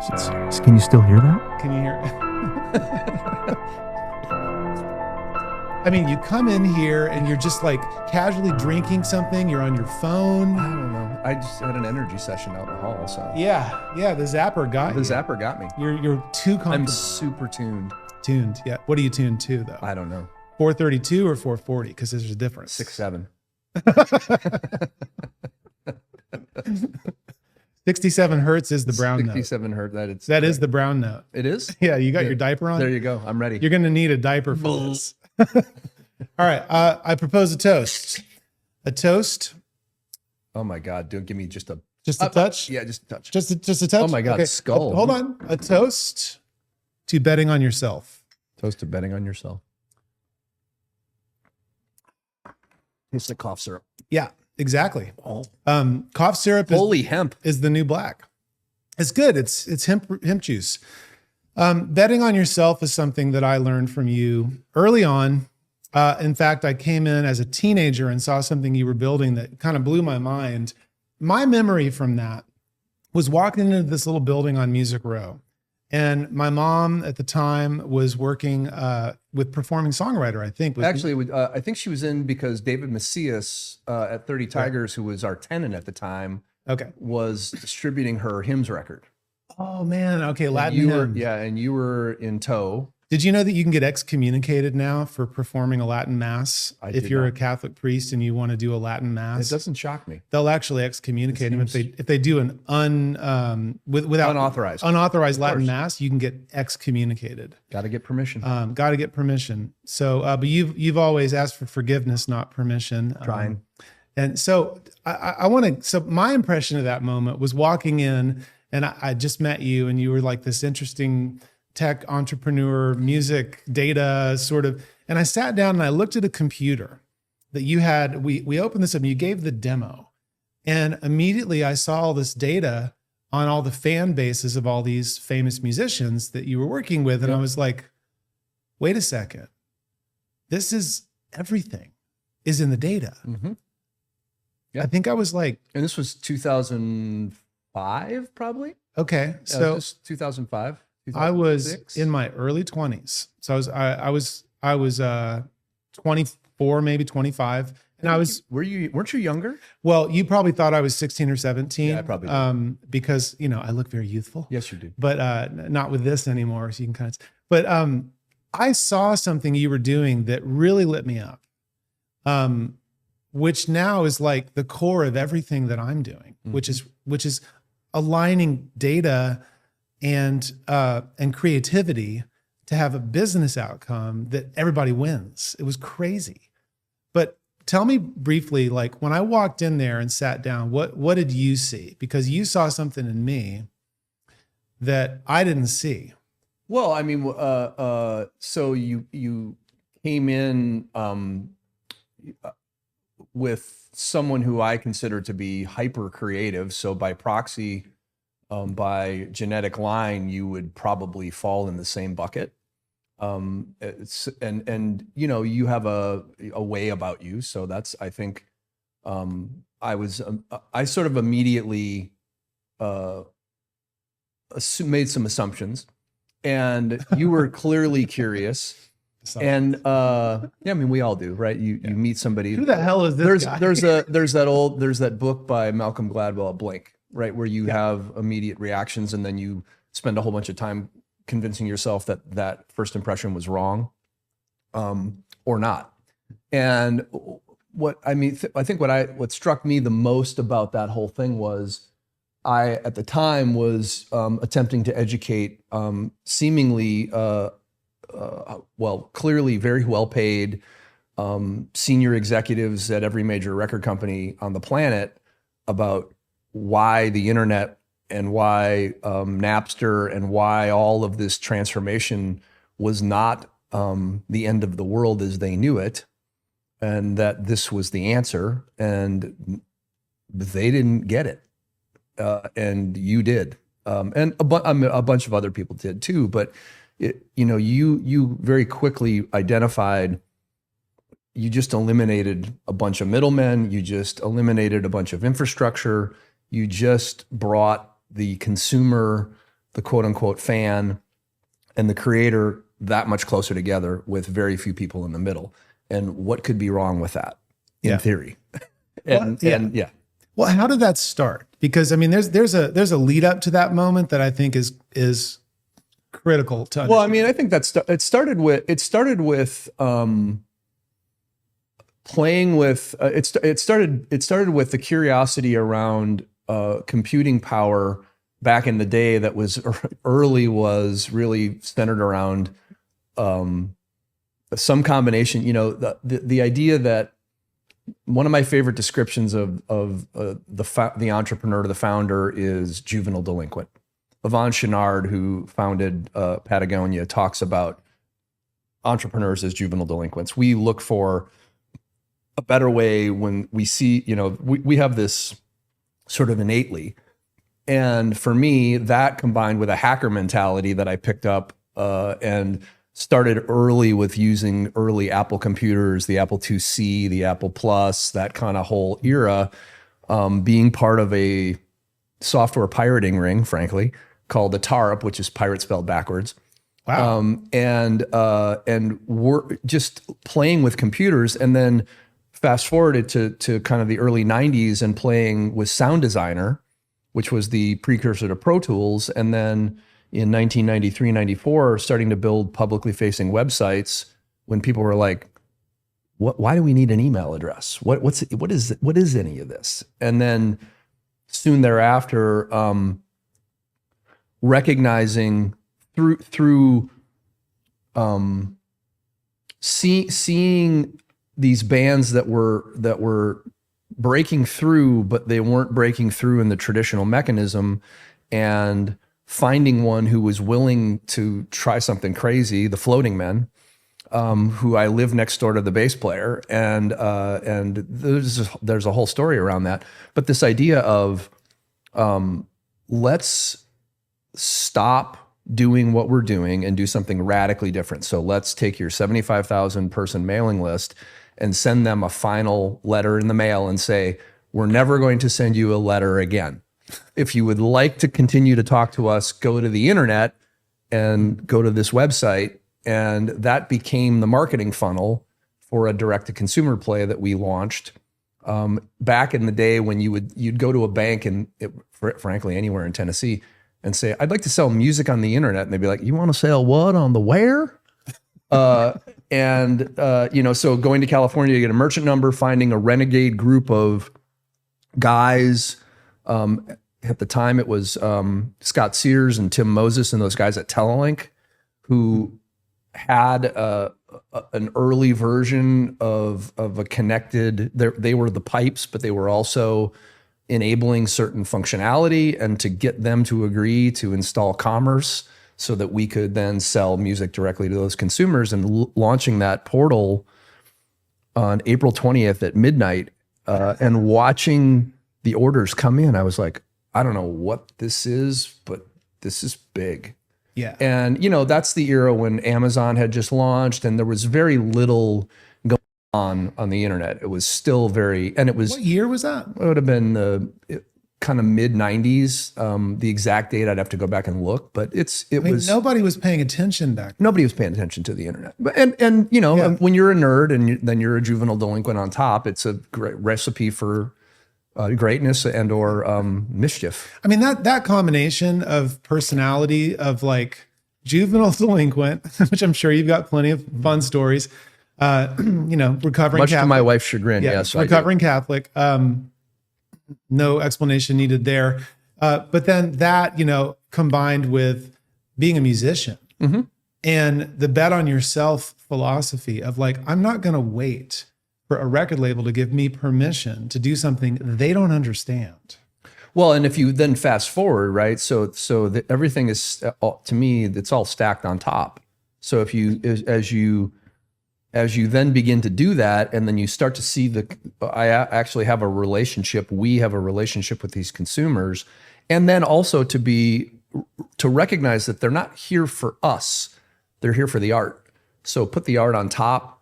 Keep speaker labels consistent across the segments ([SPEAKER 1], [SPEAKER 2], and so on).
[SPEAKER 1] Shit, serious. Can you still hear that?
[SPEAKER 2] Can you hear? I mean, you come in here and you're just like casually drinking something. You're on your phone.
[SPEAKER 3] I don't know. I just had an energy session out in the hall, so.
[SPEAKER 2] Yeah. The zapper got you.
[SPEAKER 3] The zapper got me.
[SPEAKER 2] You're too comfortable.
[SPEAKER 3] I'm super tuned.
[SPEAKER 2] Tuned. Yeah. What are you tuned to though?
[SPEAKER 3] I don't know.
[SPEAKER 2] 432 or 440? Because there's a difference.
[SPEAKER 3] 6.7.
[SPEAKER 2] 67 hertz is the brown
[SPEAKER 3] 67
[SPEAKER 2] note.
[SPEAKER 3] hertz.
[SPEAKER 2] That is the brown note.
[SPEAKER 3] It is?
[SPEAKER 2] Yeah, you got your diaper on?
[SPEAKER 3] There you go. I'm ready.
[SPEAKER 2] You're going to need a diaper for this. All right. I propose a toast. A toast.
[SPEAKER 3] Oh my God. Don't give me just a
[SPEAKER 2] touch?
[SPEAKER 3] Yeah, just a touch.
[SPEAKER 2] Just a touch?
[SPEAKER 3] Oh my God.
[SPEAKER 2] Okay.
[SPEAKER 3] Skull.
[SPEAKER 2] Hold on. A toast to betting on yourself.
[SPEAKER 3] Toast to betting on yourself. It's the cough syrup.
[SPEAKER 2] Yeah, exactly.
[SPEAKER 3] Oh.
[SPEAKER 2] Cough syrup
[SPEAKER 3] Holy hemp.
[SPEAKER 2] is the new black. It's good. It's hemp juice. Betting on yourself is something that I learned from you early on. In fact, I came in as a teenager and saw something you were building that kind of blew my mind. My memory from that was walking into this little building on Music Row. And my mom at the time was working with performing songwriter, I think.
[SPEAKER 3] Actually, I think she was in because David Macias at 30 Tigers, who was our tenant at the time, was distributing her hymns record.
[SPEAKER 2] Oh, man. Okay, Latin hymns.
[SPEAKER 3] Yeah, and you were in tow.
[SPEAKER 2] Did you know that you can get excommunicated now for performing a Latin mass? If you're a Catholic priest and you want to do a Latin mass,
[SPEAKER 3] it doesn't shock me.
[SPEAKER 2] They'll actually excommunicate them if they do an without unauthorized Latin mass. You can get excommunicated.
[SPEAKER 3] Got to get permission.
[SPEAKER 2] Got to get permission. So, but you've always asked for forgiveness, not permission.
[SPEAKER 3] Trying.
[SPEAKER 2] And so I want to. So my impression of that moment was walking in, and I just met you, and you were like this interesting tech entrepreneur, music, data sort of. And I sat down and I looked at a computer that you had. We opened this up and you gave the demo. And immediately I saw all this data on all the fan bases of all these famous musicians that you were working with. And I was like, wait a second. This is everything is in the data.
[SPEAKER 3] Mm-hmm. Yeah.
[SPEAKER 2] I think I was like.
[SPEAKER 3] And this was 2005, probably?
[SPEAKER 2] Okay. So
[SPEAKER 3] 2005.
[SPEAKER 2] I was in my early 20s. So I was 24, maybe 25. And
[SPEAKER 3] weren't you younger?
[SPEAKER 2] Well, you probably thought I was 16 or 17.
[SPEAKER 3] Yeah, I probably did.
[SPEAKER 2] Because, I look very youthful.
[SPEAKER 3] Yes, you do.
[SPEAKER 2] But not with this anymore. So you can kind of, but I saw something you were doing that really lit me up. Which now is like the core of everything that I'm doing, which is aligning data and creativity to have a business outcome that everybody wins. It was crazy. But tell me briefly, like when I walked in there and sat down, what did you see? Because you saw something in me that I didn't see.
[SPEAKER 3] Well, I mean, so you came in with someone who I consider to be hyper creative. So by proxy, by genetic line, you would probably fall in the same bucket. You have a way about you. So that's, I think, I sort of immediately made some assumptions, and you were clearly curious. And I mean, we all do, right? You meet somebody.
[SPEAKER 2] Who the hell is this guy?
[SPEAKER 3] There's that book by Malcolm Gladwell, Blink, right, where you have immediate reactions, and then you spend a whole bunch of time convincing yourself that first impression was wrong, or not. And what struck me the most about that whole thing was I at the time was attempting to educate seemingly clearly very well paid senior executives at every major record company on the planet about why the internet and why Napster and why all of this transformation was not the end of the world as they knew it, and that this was the answer, and they didn't get it, and you did, and a bunch of other people did too, but you very quickly identified. You just eliminated a bunch of middlemen. You just eliminated a bunch of infrastructure. You just brought the consumer the quote unquote fan and the creator that much closer together with very few people in the middle. And what could be wrong with that in theory? And yeah.
[SPEAKER 2] Well, how did that start? Because I mean, there's a lead up to that moment that I think is critical to understand.
[SPEAKER 3] Well, I mean, I think it started with playing with it started with the curiosity around computing power back in the day that was really centered around some combination, the idea that one of my favorite descriptions of the entrepreneur, the founder, is juvenile delinquent. Yvon Chouinard, who founded Patagonia, talks about entrepreneurs as juvenile delinquents. We look for a better way when we see, we have this sort of innately. And for me, that combined with a hacker mentality that I picked up and started early with using early Apple computers, the Apple IIc, the Apple Plus, that kind of whole era, being part of a software pirating ring, frankly, called the TARP, which is pirate spelled backwards.
[SPEAKER 2] Wow.
[SPEAKER 3] And we're just playing with computers, and then fast forwarded to kind of the early 90s and playing with Sound Designer, which was the precursor to Pro Tools. And then in 1993, 94, starting to build publicly facing websites when people were like, why do we need an email address? What is any of this? And then soon thereafter, recognizing through seeing these bands that were breaking through, but they weren't breaking through in the traditional mechanism, and finding one who was willing to try something crazy, the Floating Men, who I live next door to the bass player, and there's a whole story around that. But this idea of let's stop doing what we're doing and do something radically different. So let's take your 75,000 person mailing list and send them a final letter in the mail and say, we're never going to send you a letter again. If you would like to continue to talk to us, go to the internet and go to this website. And that became the marketing funnel for a direct-to-consumer play that we launched back in the day when you'd go to a bank and frankly anywhere in Tennessee and say, I'd like to sell music on the internet. And they'd be like, you want to sell what on the where? So going to California to get a merchant number, finding a renegade group of guys. At the time, it was Scott Sears and Tim Moses and those guys at Telelink who had an early version of a connected. They were the pipes, but they were also enabling certain functionality, and to get them to agree to install commerce so that we could then sell music directly to those consumers, and launching that portal on April 20th at midnight and watching the orders come in. I was like, I don't know what this is, but this is big.
[SPEAKER 2] Yeah.
[SPEAKER 3] And, that's the era when Amazon had just launched and there was very little going on the internet. It was still and it was.
[SPEAKER 2] What year was that?
[SPEAKER 3] It would have been kind of mid 90s. The exact date, I'd have to go back and look, but
[SPEAKER 2] nobody was paying attention back then.
[SPEAKER 3] Nobody was paying attention to the internet. And when you're a nerd and then you're a juvenile delinquent on top, it's a great recipe for greatness and/or mischief.
[SPEAKER 2] I mean, that combination of personality of like juvenile delinquent, which I'm sure you've got plenty of fun stories, recovering
[SPEAKER 3] Much
[SPEAKER 2] Catholic.
[SPEAKER 3] to my wife's chagrin, yes.
[SPEAKER 2] Recovering Catholic, no explanation needed there. But then that, combined with being a musician and the bet on yourself philosophy of like, I'm not going to wait for a record label to give me permission to do something they don't understand.
[SPEAKER 3] Well, and if you then fast forward, right? So everything is, to me, it's all stacked on top. So if as you then begin to do that, and then you start to see I actually have a relationship. We have a relationship with these consumers, and then also to recognize that they're not here for us; they're here for the art. So put the art on top.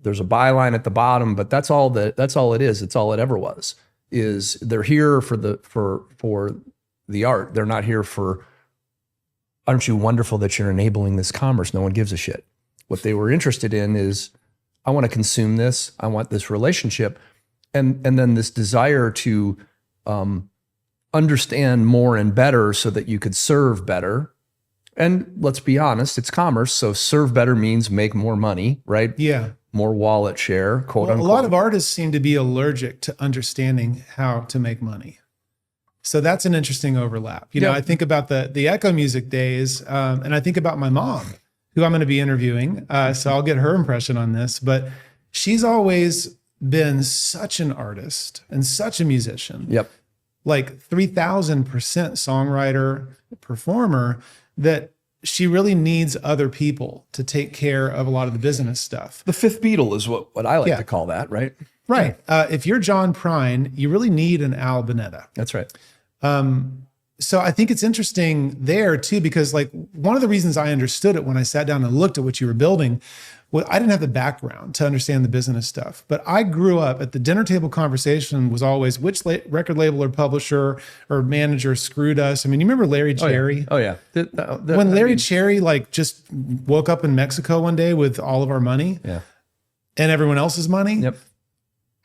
[SPEAKER 3] There's a byline at the bottom, but that's all it is. It's all it ever was. Is they're here for the art. They're not here for aren't you wonderful that you're enabling this commerce? No one gives a shit. What they were interested in is, I want to consume this. I want this relationship. And then this desire to understand more and better so that you could serve better. And let's be honest, it's commerce. So serve better means make more money, right?
[SPEAKER 2] Yeah.
[SPEAKER 3] More wallet share, quote
[SPEAKER 2] Well,
[SPEAKER 3] unquote.
[SPEAKER 2] a lot of artists seem to be allergic to understanding how to make money. So that's an interesting overlap. You know, I think about the Echo Music days, and I think about my mom, who I'm going to be interviewing. So I'll get her impression on this. But she's always been such an artist and such a musician.
[SPEAKER 3] Yep.
[SPEAKER 2] Like 3,000% songwriter, performer, that she really needs other people to take care of a lot of the business stuff.
[SPEAKER 3] The fifth Beatle is what I like to call that, right?
[SPEAKER 2] Right. If you're John Prine, you really need an Al Bonetta.
[SPEAKER 3] That's right.
[SPEAKER 2] So I think it's interesting there too, because like one of the reasons I understood it when I sat down and looked at what you were building, well, I didn't have the background to understand the business stuff, but I grew up at the dinner table conversation was always which record label or publisher or manager screwed us. I mean, you remember Larry Cherry?
[SPEAKER 3] Oh yeah.
[SPEAKER 2] When Larry Cherry like just woke up in Mexico one day with all of our money and everyone else's money.
[SPEAKER 3] Yep.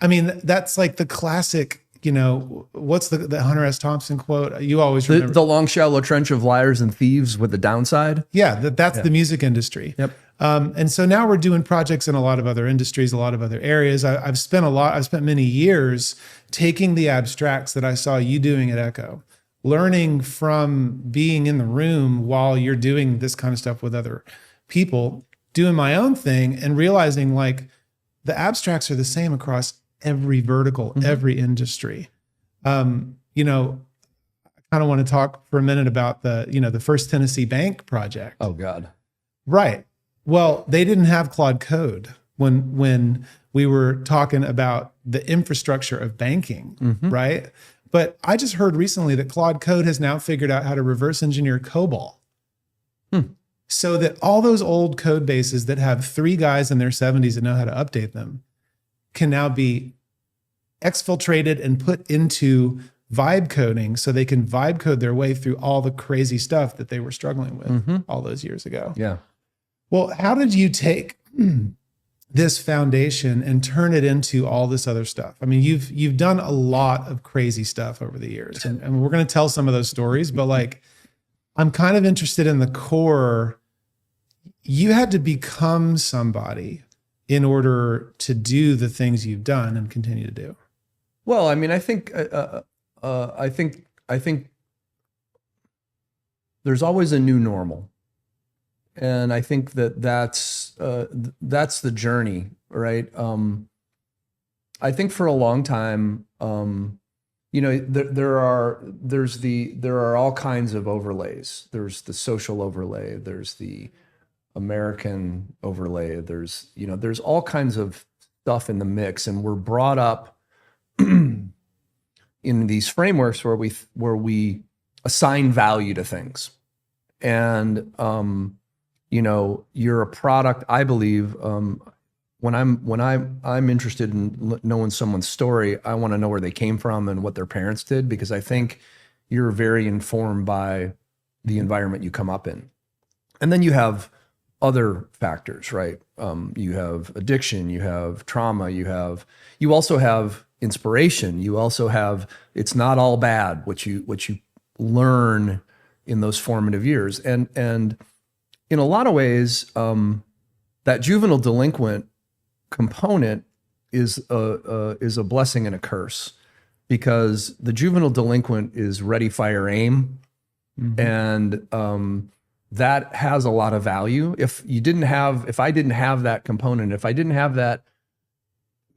[SPEAKER 2] I mean, that's like the classic, you know, what's the Hunter S. Thompson quote? You always remember.
[SPEAKER 3] The long, shallow trench of liars and thieves with the downside.
[SPEAKER 2] Yeah, that's the music industry.
[SPEAKER 3] Yep.
[SPEAKER 2] And so now we're doing projects in a lot of other industries, a lot of other areas. I've spent many years taking the abstracts that I saw you doing at Echo, learning from being in the room while you're doing this kind of stuff with other people, doing my own thing and realizing like the abstracts are the same across every vertical, every industry. You know, I kind of want to talk for a minute about the First Tennessee Bank project.
[SPEAKER 3] Oh God.
[SPEAKER 2] Right. Well, they didn't have Claude Code when we were talking about the infrastructure of banking, right? But I just heard recently that Claude Code has now figured out how to reverse engineer COBOL. So that all those old code bases that have 3 guys in their 70s that know how to update them can now be exfiltrated and put into vibe coding so they can vibe code their way through all the crazy stuff that they were struggling with all those years ago.
[SPEAKER 3] Yeah.
[SPEAKER 2] Well, how did you take this foundation and turn it into all this other stuff? I mean, you've done a lot of crazy stuff over the years, and we're going to tell some of those stories, but like, I'm kind of interested in the core. You had to become somebody in order to do the things you've done and continue to do.
[SPEAKER 3] Well, I mean, I think there's always a new normal. And I think that's the journey, right? I think for a long time, you know, there are all kinds of overlays. There's the social overlay. There's the American overlay. There's all kinds of stuff in the mix, and we're brought up in these frameworks where we assign value to things, and you know, you're a product. I believe when I'm interested in knowing someone's story, I want to know where they came from and what their parents did, because I think you're very informed by the environment you come up in. And then you have other factors, right? You have addiction, you have trauma, you also have inspiration. You also have, it's not all bad, what you learn in those formative years. And in a lot of ways, that juvenile delinquent component is a blessing and a curse, because the juvenile delinquent is ready, fire, aim, and that has a lot of value. If I didn't have that component, if I didn't have that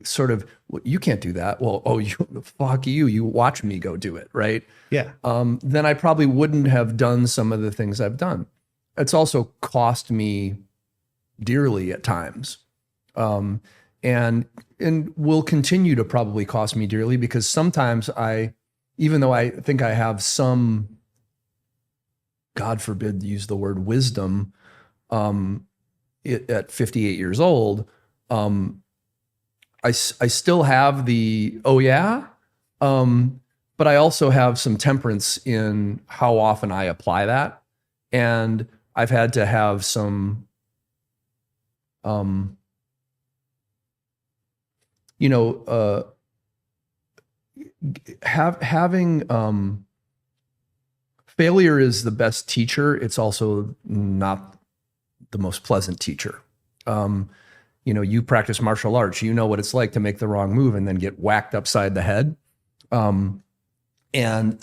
[SPEAKER 3] sort of, well, you can't do that. Well, fuck you. You watch me go do it, right?
[SPEAKER 2] Yeah.
[SPEAKER 3] Then I probably wouldn't have done some of the things I've done. It's also cost me dearly at times, and will continue to probably cost me dearly, because sometimes even though I think I have some, God forbid, use the word wisdom, at 58 years old, I still have the, but I also have some temperance in how often I apply that. And I've had to have some, having failure is the best teacher. It's also not the most pleasant teacher. You practice martial arts, you know what it's like to make the wrong move and then get whacked upside the head. And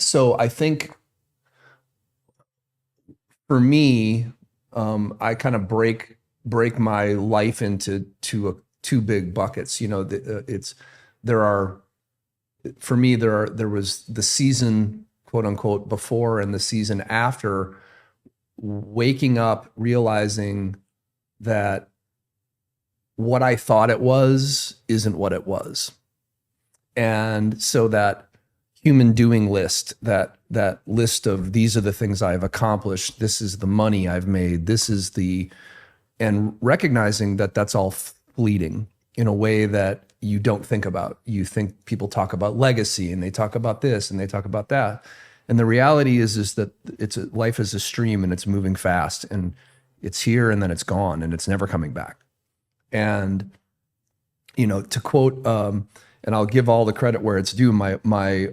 [SPEAKER 3] so I think for me, I kind of break my life into two big buckets. There was the season, quote unquote, before and the season after, waking up, realizing that what I thought it was isn't what it was. And so that human doing list, that list of these are the things I've accomplished, this is the money I've made, and recognizing that that's all fleeting in a way that you don't think about. You think people talk about legacy and they talk about this and they talk about that. And the reality is that life is a stream and it's moving fast and it's here and then it's gone and it's never coming back. And, to quote, and I'll give all the credit where it's due. My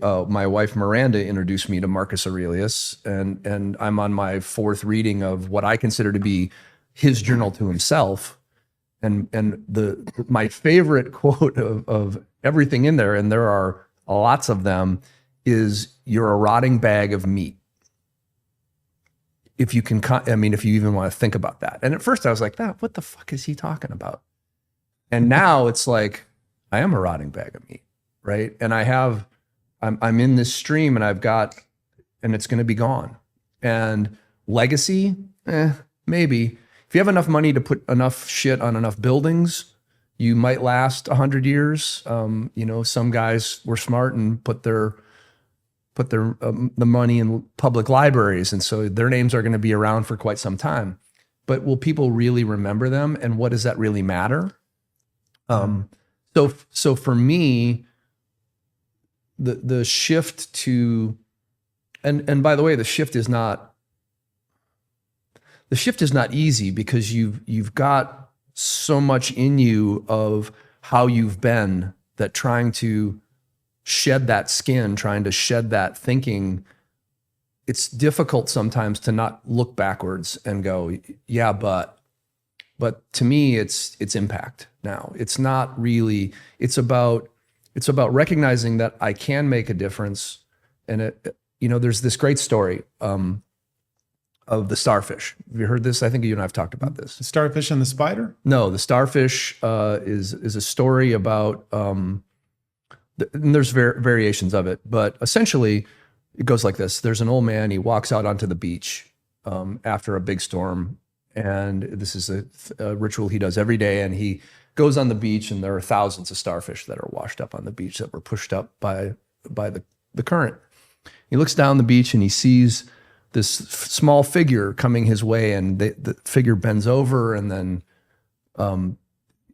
[SPEAKER 3] wife Miranda introduced me to Marcus Aurelius, and I'm on my fourth reading of what I consider to be his journal to himself. And my favorite quote of everything in there, and there are lots of them, is "You're a rotting bag of meat." If you even want to think about that. And at first I was like, what the fuck is he talking about? And now it's like, I am a rotting bag of meat, right? And I'm in this stream and and it's going to be gone. And legacy, maybe. If you have enough money to put enough shit on enough buildings, you might last 100 years. Some guys were smart and put the money in public libraries, and so their names are going to be around for quite some time. But will people really remember them, and what does that really matter? So for me, the shift to, and by the way, the shift is not easy, because you've got so much in you of how you've been, that trying to shed that skin, trying to shed that thinking, it's difficult sometimes to not look backwards and go, yeah, but to me, it's impact now. It's not really, it's about recognizing that I can make a difference. And there's this great story of the starfish. Have you heard this? I think you and I have talked about this.
[SPEAKER 2] The starfish and the spider?
[SPEAKER 3] No, the starfish is a story about, and there's variations of it, but essentially it goes like this. There's an old man, he walks out onto the beach after a big storm, and this is a ritual he does every day, and he goes on the beach, and there are thousands of starfish that are washed up on the beach that were pushed up by the current. He looks down the beach and he sees this small figure coming his way, and the figure bends over, and then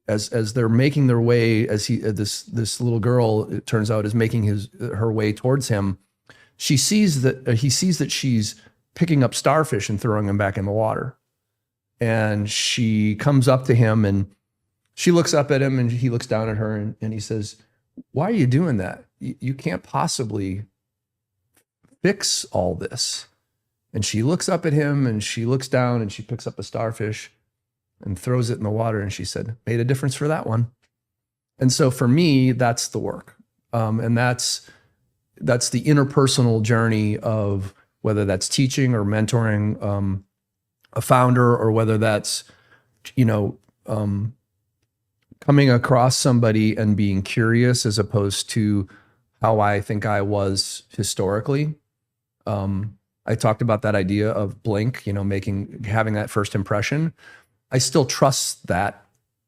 [SPEAKER 3] as they're making their way, this little girl, it turns out, is making her way towards him, he sees that she's picking up starfish and throwing them back in the water. And she comes up to him and she looks up at him, and he looks down at her, and he says, "Why are you doing that? You can't possibly fix all this." And she looks up at him, and she looks down, and she picks up a starfish and throws it in the water. And she said, "Made a difference for that one." And so for me, that's the work. And that's the interpersonal journey of whether that's teaching or mentoring a founder, or whether that's, coming across somebody and being curious as opposed to how I think I was historically. I talked about that idea of blink, having that first impression. I still trust that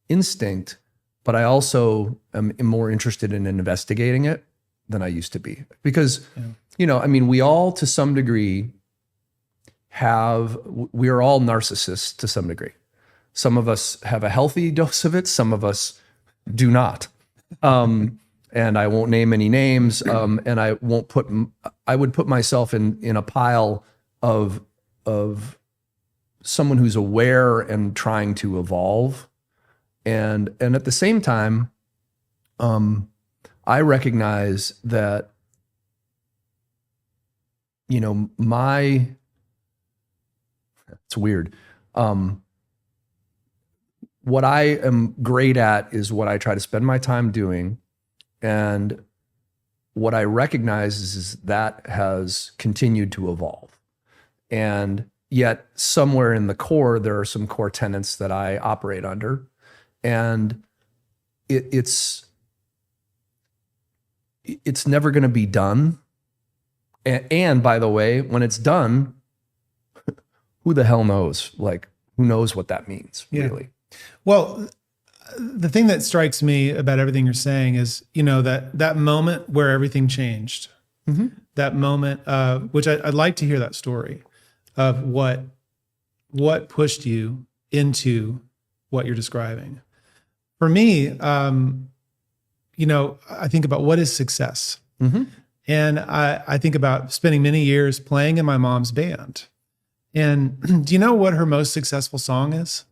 [SPEAKER 3] instinct, but I also am more interested in investigating it than I used to be. Because, we all, to some degree, we are all narcissists to some degree. Some of us have a healthy dose of it, some of us do not. And I won't name any names, and I would put myself in a pile of someone who's aware and trying to evolve. And at the same time, I recognize that, you know, it's weird. What I am great at is what I try to spend my time doing. And what I recognize is that has continued to evolve. And yet somewhere in the core, there are some core tenets that I operate under. And it's never going to be done. And by the way, when it's done, who the hell knows? Like, who knows what that means, really?
[SPEAKER 2] Well, the thing that strikes me about everything you're saying is, you know, that moment where everything changed, that moment, which I'd like to hear that story of what pushed you into what you're describing. For me, you know, I think about what is success. And I think about spending many years playing in my mom's band. And do you know what her most successful song is?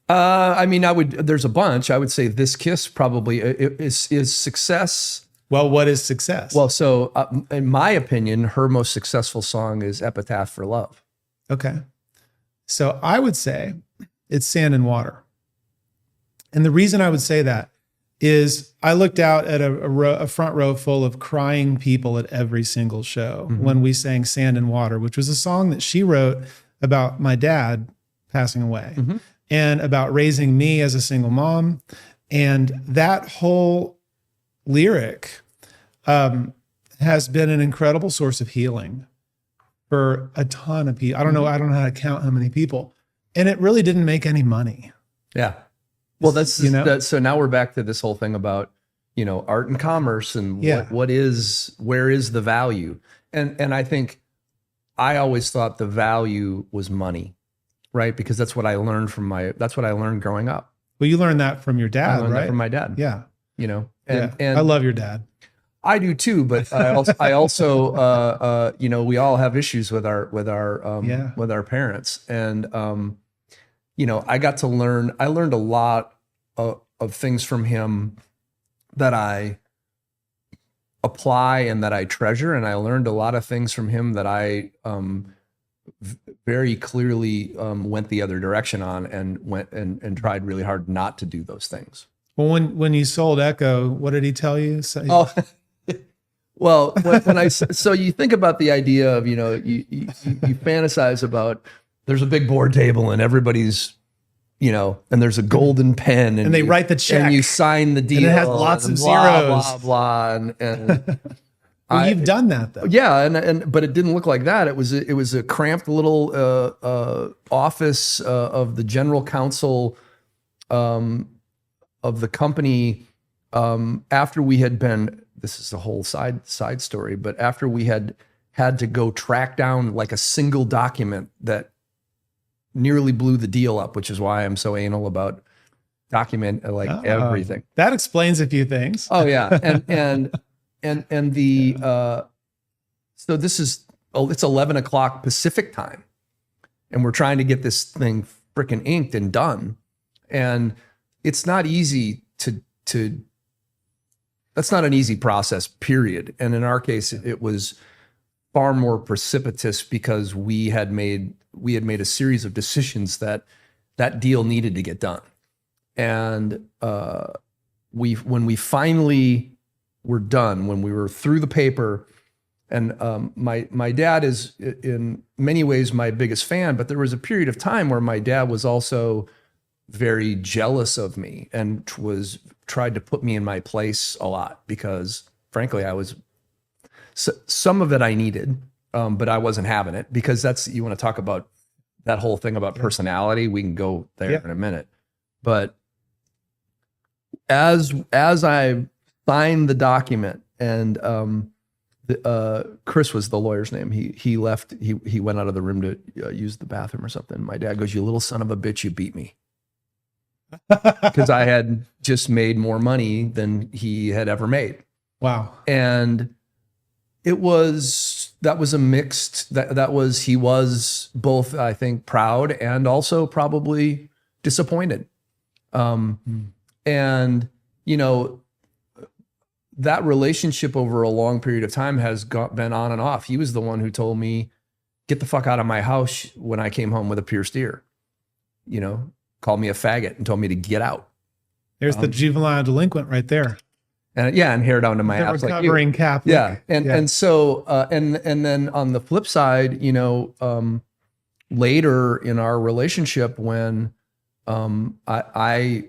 [SPEAKER 3] I mean, there's a bunch. I would say This Kiss probably is success.
[SPEAKER 2] Well, what is success?
[SPEAKER 3] Well, so in my opinion, her most successful song is Epitaph for Love.
[SPEAKER 2] Okay. So I would say it's Sand and Water. And the reason I would say that is I looked out at a front row full of crying people at every single show when we sang Sand and Water, which was a song that she wrote about my dad passing away and about raising me as a single mom. And that whole lyric has been an incredible source of healing for a ton of people. I don't know how to count how many people. And it really didn't make any money.
[SPEAKER 3] Yeah. Well, that's,
[SPEAKER 2] you know?
[SPEAKER 3] So now we're back to this whole thing about, you know, art and commerce and where is the value? And I think I always thought the value was money, right? Because that's what I learned that's what I learned growing up.
[SPEAKER 2] Well, you learned that from your dad,
[SPEAKER 3] I learned
[SPEAKER 2] right?
[SPEAKER 3] that from my dad.
[SPEAKER 2] Yeah.
[SPEAKER 3] You know,
[SPEAKER 2] And
[SPEAKER 3] I
[SPEAKER 2] love your dad.
[SPEAKER 3] I do too, but I also, you know, we all have issues with our parents. And, you know, I learned a lot of things from him that I apply and that I treasure. And I learned a lot of things from him that I very clearly went the other direction on and went and tried really hard not to do those things.
[SPEAKER 2] Well, when you sold Echo, what did he tell you?
[SPEAKER 3] Well, so you think about the idea of, you know, you fantasize about there's a big board table and everybody's, you know, and there's a golden pen
[SPEAKER 2] and they write the check
[SPEAKER 3] and you sign the deal
[SPEAKER 2] and it has lots of
[SPEAKER 3] blah,
[SPEAKER 2] zeros,
[SPEAKER 3] blah, blah. And
[SPEAKER 2] well, you've done that though.
[SPEAKER 3] Yeah. But it didn't look like that. It was a cramped little office of the general counsel of the company after we had been, this is a whole side story, but after we had to go track down like a single document that nearly blew the deal up, which is why I'm so anal about everything.
[SPEAKER 2] That explains a few things.
[SPEAKER 3] Oh yeah. And the, so this is, it's 11 o'clock Pacific time and we're trying to get this thing freaking inked and done. And it's not easy that's not an easy process, period. And in our case, it was far more precipitous because we had made a series of decisions that deal needed to get done. And when we finally were done, when we were through the paper, and my dad is in many ways my biggest fan, but there was a period of time where my dad was also very jealous of me and tried to put me in my place a lot because frankly, some of it I needed, but I wasn't having it because you want to talk about that whole thing about personality. We can go there in a minute, but as I signed the document and, Chris was the lawyer's name. He left, he went out of the room to use the bathroom or something. My dad goes, "You little son of a bitch, you beat me." Because I had just made more money than he had ever made.
[SPEAKER 2] Wow.
[SPEAKER 3] And that that was a mixed, he was both, I think, proud and also probably disappointed. And, you know, that relationship over a long period of time has been on and off. He was the one who told me, get the fuck out of my house when I came home with a pierced ear, you know, called me a faggot and told me to get out.
[SPEAKER 2] There's the juvenile delinquent right there.
[SPEAKER 3] And and hair down to my ass, like you.
[SPEAKER 2] Recovering Catholic.
[SPEAKER 3] Yeah. And so, and then on the flip side, you know, later in our relationship when I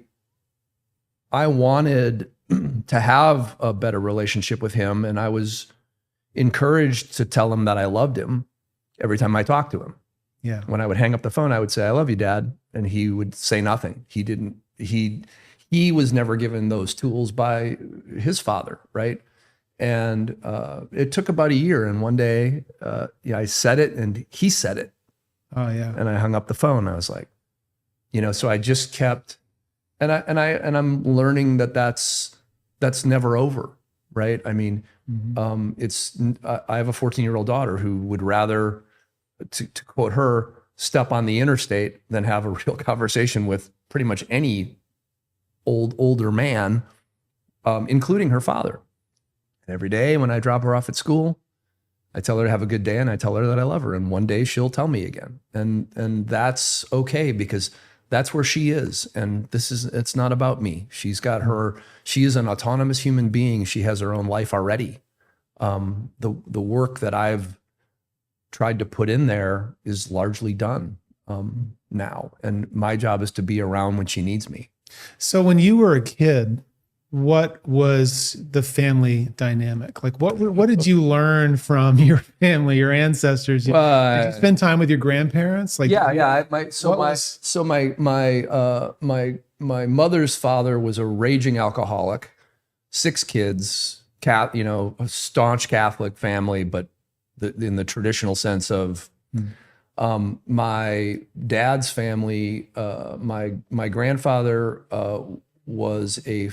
[SPEAKER 3] wanted to have a better relationship with him, and I was encouraged to tell him that I loved him every time I talked to him.
[SPEAKER 2] Yeah.
[SPEAKER 3] When I would hang up the phone, I would say, I love you, Dad. And he would say nothing. He was never given those tools by his father, right? And it took about a year. And one day, I said it, and he said it.
[SPEAKER 2] Oh yeah.
[SPEAKER 3] And I hung up the phone. I was like, you know, so I just kept, and I'm learning that that's never over, right? I mean, I have a 14-year-old daughter who would rather, to quote her, step on the interstate than have a real conversation with pretty much any older man, including her father. And every day when I drop her off at school, I tell her to have a good day, and I tell her that I love her. And one day she'll tell me again. And that's okay, because that's where she is. And it's not about me. She is an autonomous human being. She has her own life already. The work that I've tried to put in there is largely done now. And my job is to be around when she needs me.
[SPEAKER 2] So when you were a kid, what was the family dynamic? Like what did you learn from your family, your ancestors? Did you spend time with your grandparents? Like my mother's father was a raging alcoholic, 6 kids, a staunch Catholic family, but in the traditional sense of my dad's family. My grandfather was he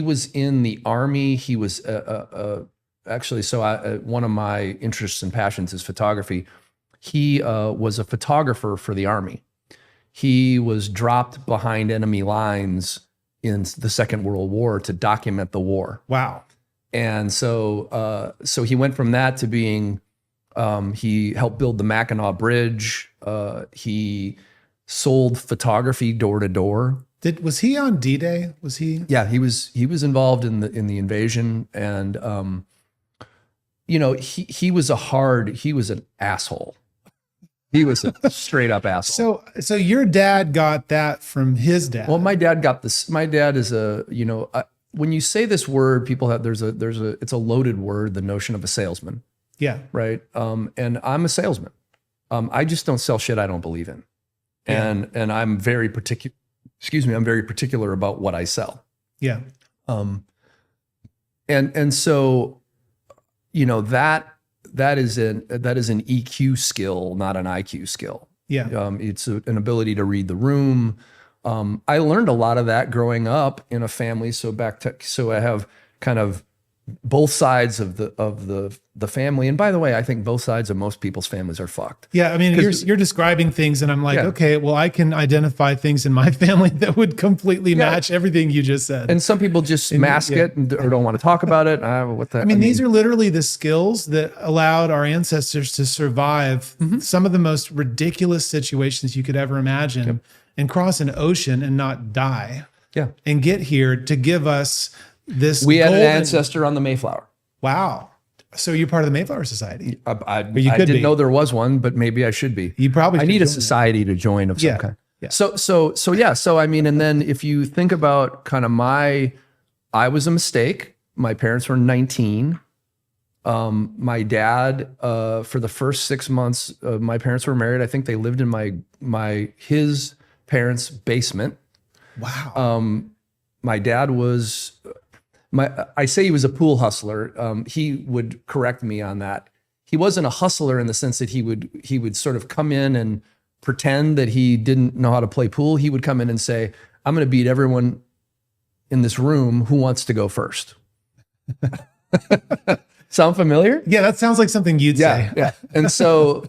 [SPEAKER 2] was in the Army. He was actually, one of my interests and passions is photography. He was a photographer for the Army. He was dropped behind enemy lines in the Second World War to document the war. Wow.
[SPEAKER 3] And so he went from that to being, he helped build the Mackinac Bridge. He sold photography door to door.
[SPEAKER 2] Was he on D-Day? Was he?
[SPEAKER 3] Yeah, he was involved in the invasion, and he was an asshole. He was a straight up asshole.
[SPEAKER 2] So your dad got that from his dad.
[SPEAKER 3] Well, my dad got this. My dad is when you say this word, people have it's a loaded word, the notion of a salesman.
[SPEAKER 2] Yeah.
[SPEAKER 3] Right. And I'm a salesman. I just don't sell shit I don't believe in.
[SPEAKER 2] Yeah.
[SPEAKER 3] And I'm very particular. Excuse me. I'm very particular about what I sell.
[SPEAKER 2] Yeah.
[SPEAKER 3] And so, that is an EQ skill, not an IQ skill.
[SPEAKER 2] Yeah.
[SPEAKER 3] It's an ability to read the room. I learned a lot of that growing up in a family. So I have kind of both sides of the family. And by the way, I think both sides of most people's families are fucked.
[SPEAKER 2] Yeah. I mean, you're describing things and I'm like,
[SPEAKER 3] Yeah.
[SPEAKER 2] okay, well, I can identify things in my family that would completely match everything you just said.
[SPEAKER 3] And some people just mask it or don't want to talk about it.
[SPEAKER 2] These are literally the skills that allowed our ancestors to survive some of the most ridiculous situations you could ever imagine and cross an ocean and not die.
[SPEAKER 3] Yeah.
[SPEAKER 2] And get here to give us this.
[SPEAKER 3] We had an ancestor on the Mayflower.
[SPEAKER 2] Wow. So you're part of the Mayflower Society.
[SPEAKER 3] I didn't know there was one, but maybe I should be.
[SPEAKER 2] You probably
[SPEAKER 3] I need a society to join of some kind.
[SPEAKER 2] Yeah.
[SPEAKER 3] So I mean, and then if you think about kind of I was a mistake. My parents were 19. My dad, for the first 6 months, my parents were married. I think they lived in his parents' basement.
[SPEAKER 2] Wow.
[SPEAKER 3] My dad was, I say he was a pool hustler. He would correct me on that. He wasn't a hustler in the sense that he would sort of come in and pretend that he didn't know how to play pool. He would come in and say, I'm going to beat everyone in this room. Who wants to go first? Sound familiar?
[SPEAKER 2] Yeah, that sounds like something you'd say.
[SPEAKER 3] Yeah. And so,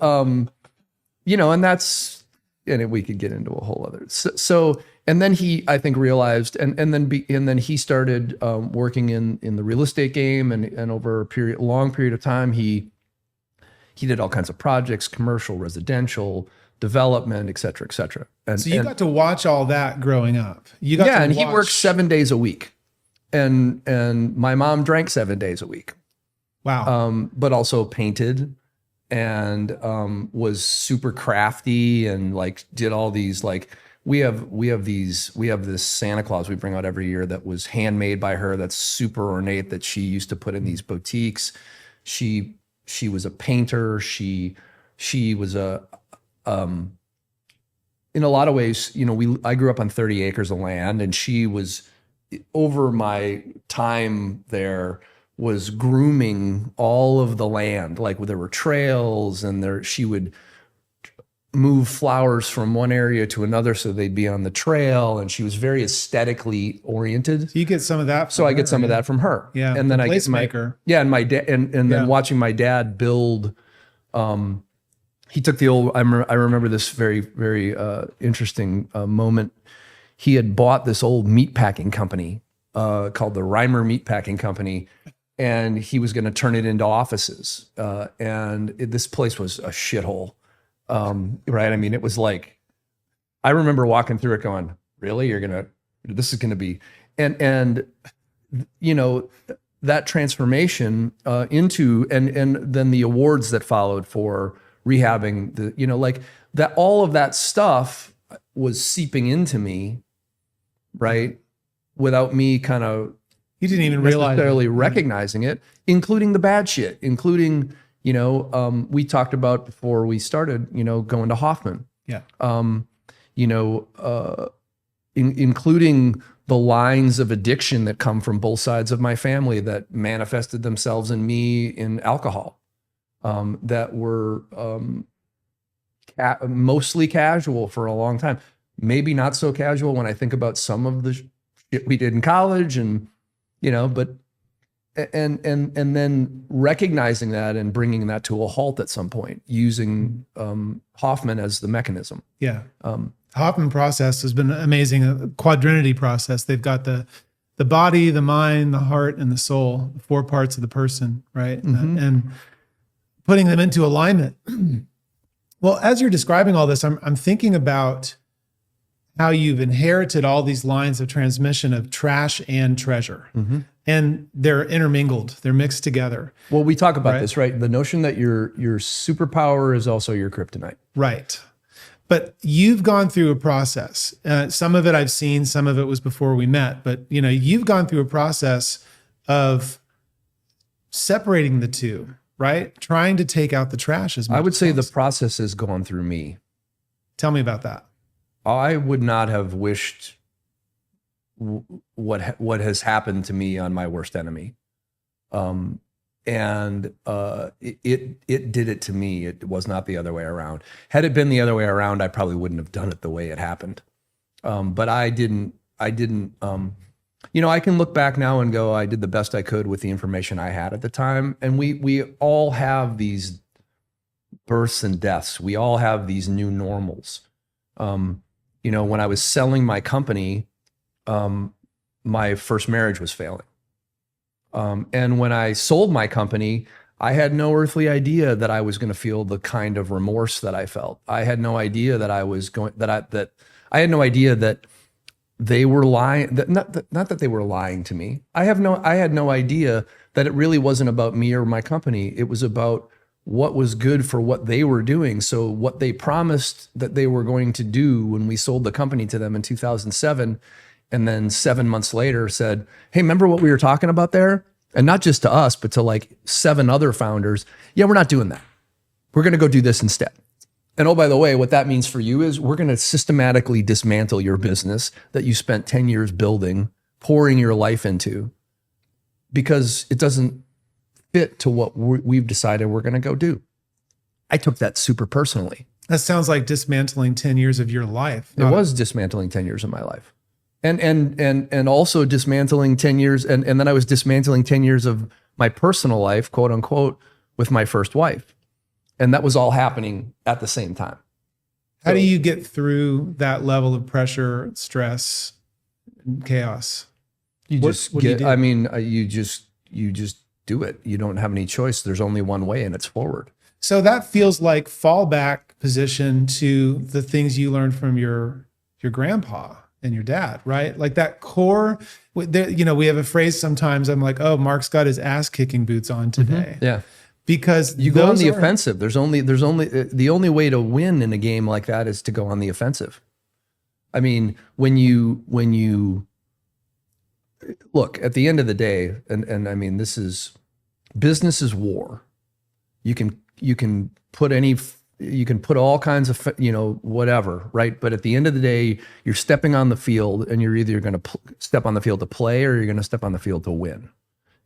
[SPEAKER 3] and we could get into a whole other. So and then he, I think, realized, and then he started working in the real estate game, and over a long period of time, he did all kinds of projects, commercial, residential, development, et cetera, et cetera. And
[SPEAKER 2] so you got to watch all that growing up. You got
[SPEAKER 3] and he worked 7 days a week, and my mom drank 7 days a week.
[SPEAKER 2] Wow.
[SPEAKER 3] But also painted and was super crafty and like did all these, like we have this Santa Claus we bring out every year that was handmade by her, that's super ornate, that she used to put in these boutiques. She was a painter. She was in a lot of ways, I grew up on 30 acres of land, and she was, over my time there, was grooming all of the land. Like there were trails, and she would move flowers from one area to another so they'd be on the trail, and she was very aesthetically oriented.
[SPEAKER 2] So you get some of that.
[SPEAKER 3] So I get some of that from her.
[SPEAKER 2] Yeah.
[SPEAKER 3] And then I get
[SPEAKER 2] placemaker.
[SPEAKER 3] and my dad, and then watching my dad build. He took the old. I remember this very, very interesting moment. He had bought this old meatpacking company called the Reimer Meatpacking Company, and he was going to turn it into offices. This place was a shithole, right? I mean, it was like, I remember walking through it going, really? This is going to be, and that transformation into, and then the awards that followed for rehabbing like that, all of that stuff was seeping into me, right? Without me kind of,
[SPEAKER 2] you didn't even realize
[SPEAKER 3] necessarily recognizing it, including the bad shit, including, we talked about before we started, going to Hoffman.
[SPEAKER 2] Yeah.
[SPEAKER 3] Including the lines of addiction that come from both sides of my family that manifested themselves in me in alcohol, that were mostly casual for a long time. Maybe not so casual when I think about some of the shit we did in college, and but and then recognizing that and bringing that to a halt at some point, using Hoffman as the mechanism.
[SPEAKER 2] Yeah. Hoffman process has been amazing. A quadrinity process. They've got the body, the mind, the heart, and the soul, the 4 parts of the person, right?
[SPEAKER 3] Mm-hmm.
[SPEAKER 2] And putting them into alignment. Well, as you're describing all this, I'm thinking about how you've inherited all these lines of transmission of trash and treasure. Mm-hmm. And they're intermingled, they're mixed together.
[SPEAKER 3] Well, we talk about this, right? The notion that your superpower is also your kryptonite.
[SPEAKER 2] Right. But you've gone through a process. Some of it I've seen, some of it was before we met, but you've gone through a process of separating the two, right? Trying to take out the trash as much.
[SPEAKER 3] I would say the process has gone through me.
[SPEAKER 2] Tell me about that.
[SPEAKER 3] I would not have wished what has happened to me on my worst enemy. It did it to me. It was not the other way around. Had it been the other way around, I probably wouldn't have done it the way it happened. But I didn't, I can look back now and go, I did the best I could with the information I had at the time. And we all have these births and deaths. We all have these new normals. When I was selling my company, my first marriage was failing. And when I sold my company, I had no earthly idea that I was going to feel the kind of remorse that I felt. I had no idea that I had no idea that they were lying. Not that they were lying to me. I had no idea that it really wasn't about me or my company. It was about what was good for what they were doing. So what they promised that they were going to do when we sold the company to them in 2007, and then 7 months later said, hey, remember what we were talking about there? And not just to us, but to like 7 other founders. Yeah, we're not doing that. We're going to go do this instead. And oh, by the way, what that means for you is we're going to systematically dismantle your business that you spent 10 years building, pouring your life into, because it doesn't fit to what we've decided we're going to go do. I took that super personally.
[SPEAKER 2] That sounds like dismantling 10 years of your life.
[SPEAKER 3] It was dismantling 10 years of my life. And also dismantling 10 years. And then I was dismantling 10 years of my personal life, quote unquote, with my first wife. And that was all happening at the same time.
[SPEAKER 2] How do you get through that level of pressure, stress, and chaos?
[SPEAKER 3] You
[SPEAKER 2] What
[SPEAKER 3] just
[SPEAKER 2] do you
[SPEAKER 3] get,
[SPEAKER 2] do?
[SPEAKER 3] I mean, you just do it. You don't have any choice. There's only one way, and it's forward.
[SPEAKER 2] So that feels like fallback position to the things you learned from your grandpa and your dad, right? Like that core, you know, we have a phrase sometimes, I'm like, oh, Mark's got his ass kicking boots on today.
[SPEAKER 3] Yeah.
[SPEAKER 2] Because
[SPEAKER 3] You go on the
[SPEAKER 2] those are-
[SPEAKER 3] offensive. The only way to win in a game like that is to go on the offensive. I mean, when you look at the end of the day, and I mean, business is war. You can put all kinds of, whatever, right? But at the end of the day, you're stepping on the field, and you're either going to step on the field to play, or you're going to step on the field to win.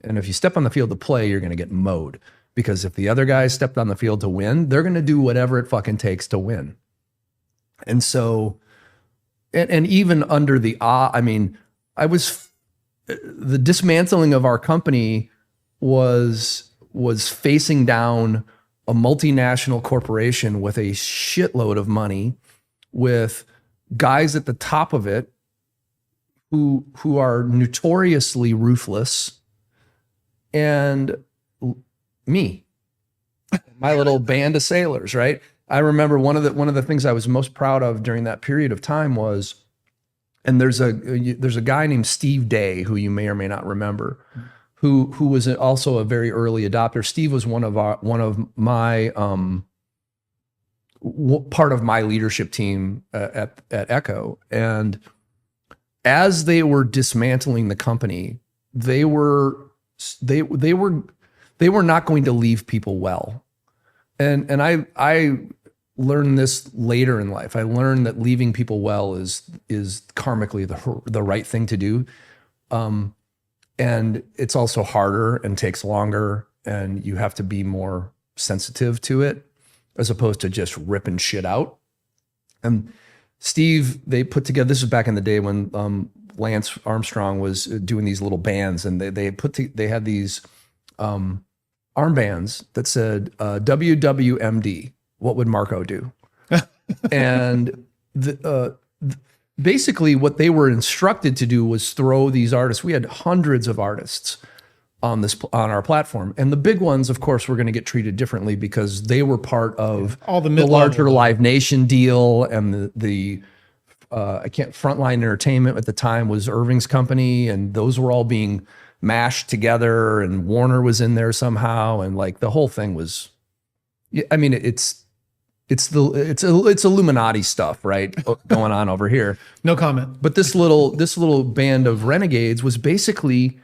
[SPEAKER 3] And if you step on the field to play, you're going to get mowed. Because if the other guys stepped on the field to win, they're going to do whatever it fucking takes to win. And so, and even under the, the dismantling of our company was facing down a multinational corporation with a shitload of money, with guys at the top of it who are notoriously ruthless, and me, my little band of sailors, right? I remember one of the things I was most proud of during that period of time was, and there's a guy named Steve Day, who you may or may not remember, who was also a very early adopter. Steve was one of my part of my leadership team at Echo, and as they were dismantling the company, they were not going to leave people well. And I learned this later in life. I learned that leaving people well is karmically the right thing to do. And it's also harder and takes longer, and you have to be more sensitive to it as opposed to just ripping shit out. And Steve, they put together, this was back in the day when Lance Armstrong was doing these little bands, and they had these armbands that said WWMD, what would Marco do? And basically what they were instructed to do was throw these artists. We had hundreds of artists on our platform, and the big ones, of course, were going to get treated differently because they were part of
[SPEAKER 2] all the
[SPEAKER 3] larger Live Nation deal, and the Frontline Entertainment at the time was Irving's company, and those were all being mashed together, and Warner was in there somehow, and like the whole thing was, I mean, it's Illuminati stuff, right? Going on over here.
[SPEAKER 2] No comment.
[SPEAKER 3] But this little band of renegades was basically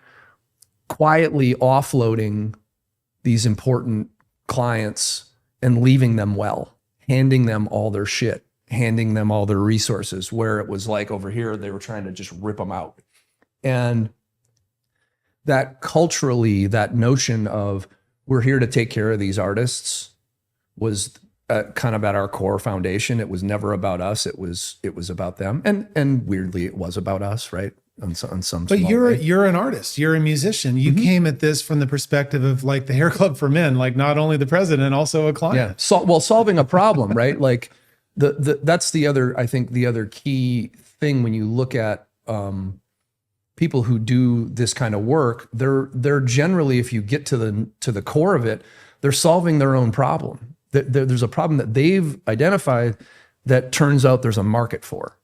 [SPEAKER 3] quietly offloading these important clients and leaving them well, handing them all their shit, handing them all their resources, where it was like over here, they were trying to just rip them out. And that culturally, that notion of we're here to take care of these artists was kind of at our core foundation. It was never about us. It was about them. And weirdly, it was about us, right? On some
[SPEAKER 2] But
[SPEAKER 3] small
[SPEAKER 2] you're
[SPEAKER 3] way.
[SPEAKER 2] an artist. You're a musician. You came at this from the perspective of like the Hair Club for Men, like not only the president, also a client.
[SPEAKER 3] Yeah. Solving a problem, right? Like that's the other, I think the other key thing when you look at people who do this kind of work, they're generally, if you get to the core of it, they're solving their own problem. There's a problem that they've identified that turns out there's a market for.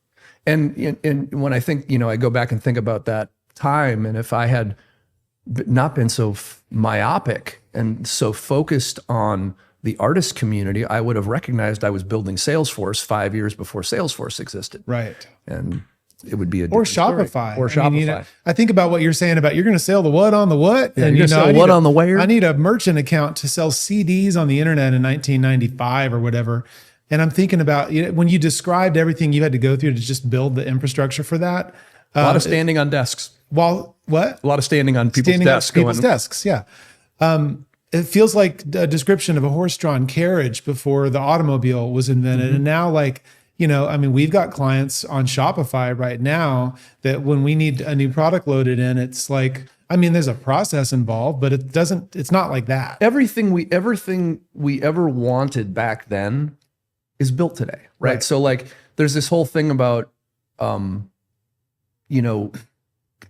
[SPEAKER 3] And when I think, I go back and think about that time, and if I had not been so myopic and so focused on the artist community, I would have recognized I was building Salesforce 5 years before Salesforce existed.
[SPEAKER 2] Right.
[SPEAKER 3] And it would be a
[SPEAKER 2] Or
[SPEAKER 3] different
[SPEAKER 2] Shopify.
[SPEAKER 3] story. Or Shopify.
[SPEAKER 2] I mean, I think about what you're saying about you're going to sell the what on the what?
[SPEAKER 3] Yeah,
[SPEAKER 2] and
[SPEAKER 3] you're gonna sell
[SPEAKER 2] I need
[SPEAKER 3] what on the where?
[SPEAKER 2] I need a merchant account to sell CDs on the internet in 1995 or whatever. And I'm thinking about, when you described everything you had to go through to just build the infrastructure for that.
[SPEAKER 3] A lot of standing on desks.
[SPEAKER 2] What?
[SPEAKER 3] A lot of standing on people's
[SPEAKER 2] Standing
[SPEAKER 3] desks.
[SPEAKER 2] on people's desks, yeah. It feels like a description of a horse-drawn carriage before the automobile was invented. And now, we've got clients on Shopify right now that when we need a new product loaded in, it's like, I mean, there's a process involved, but it's not like that.
[SPEAKER 3] Everything we ever wanted back then is built today, right? So like there's this whole thing about you know,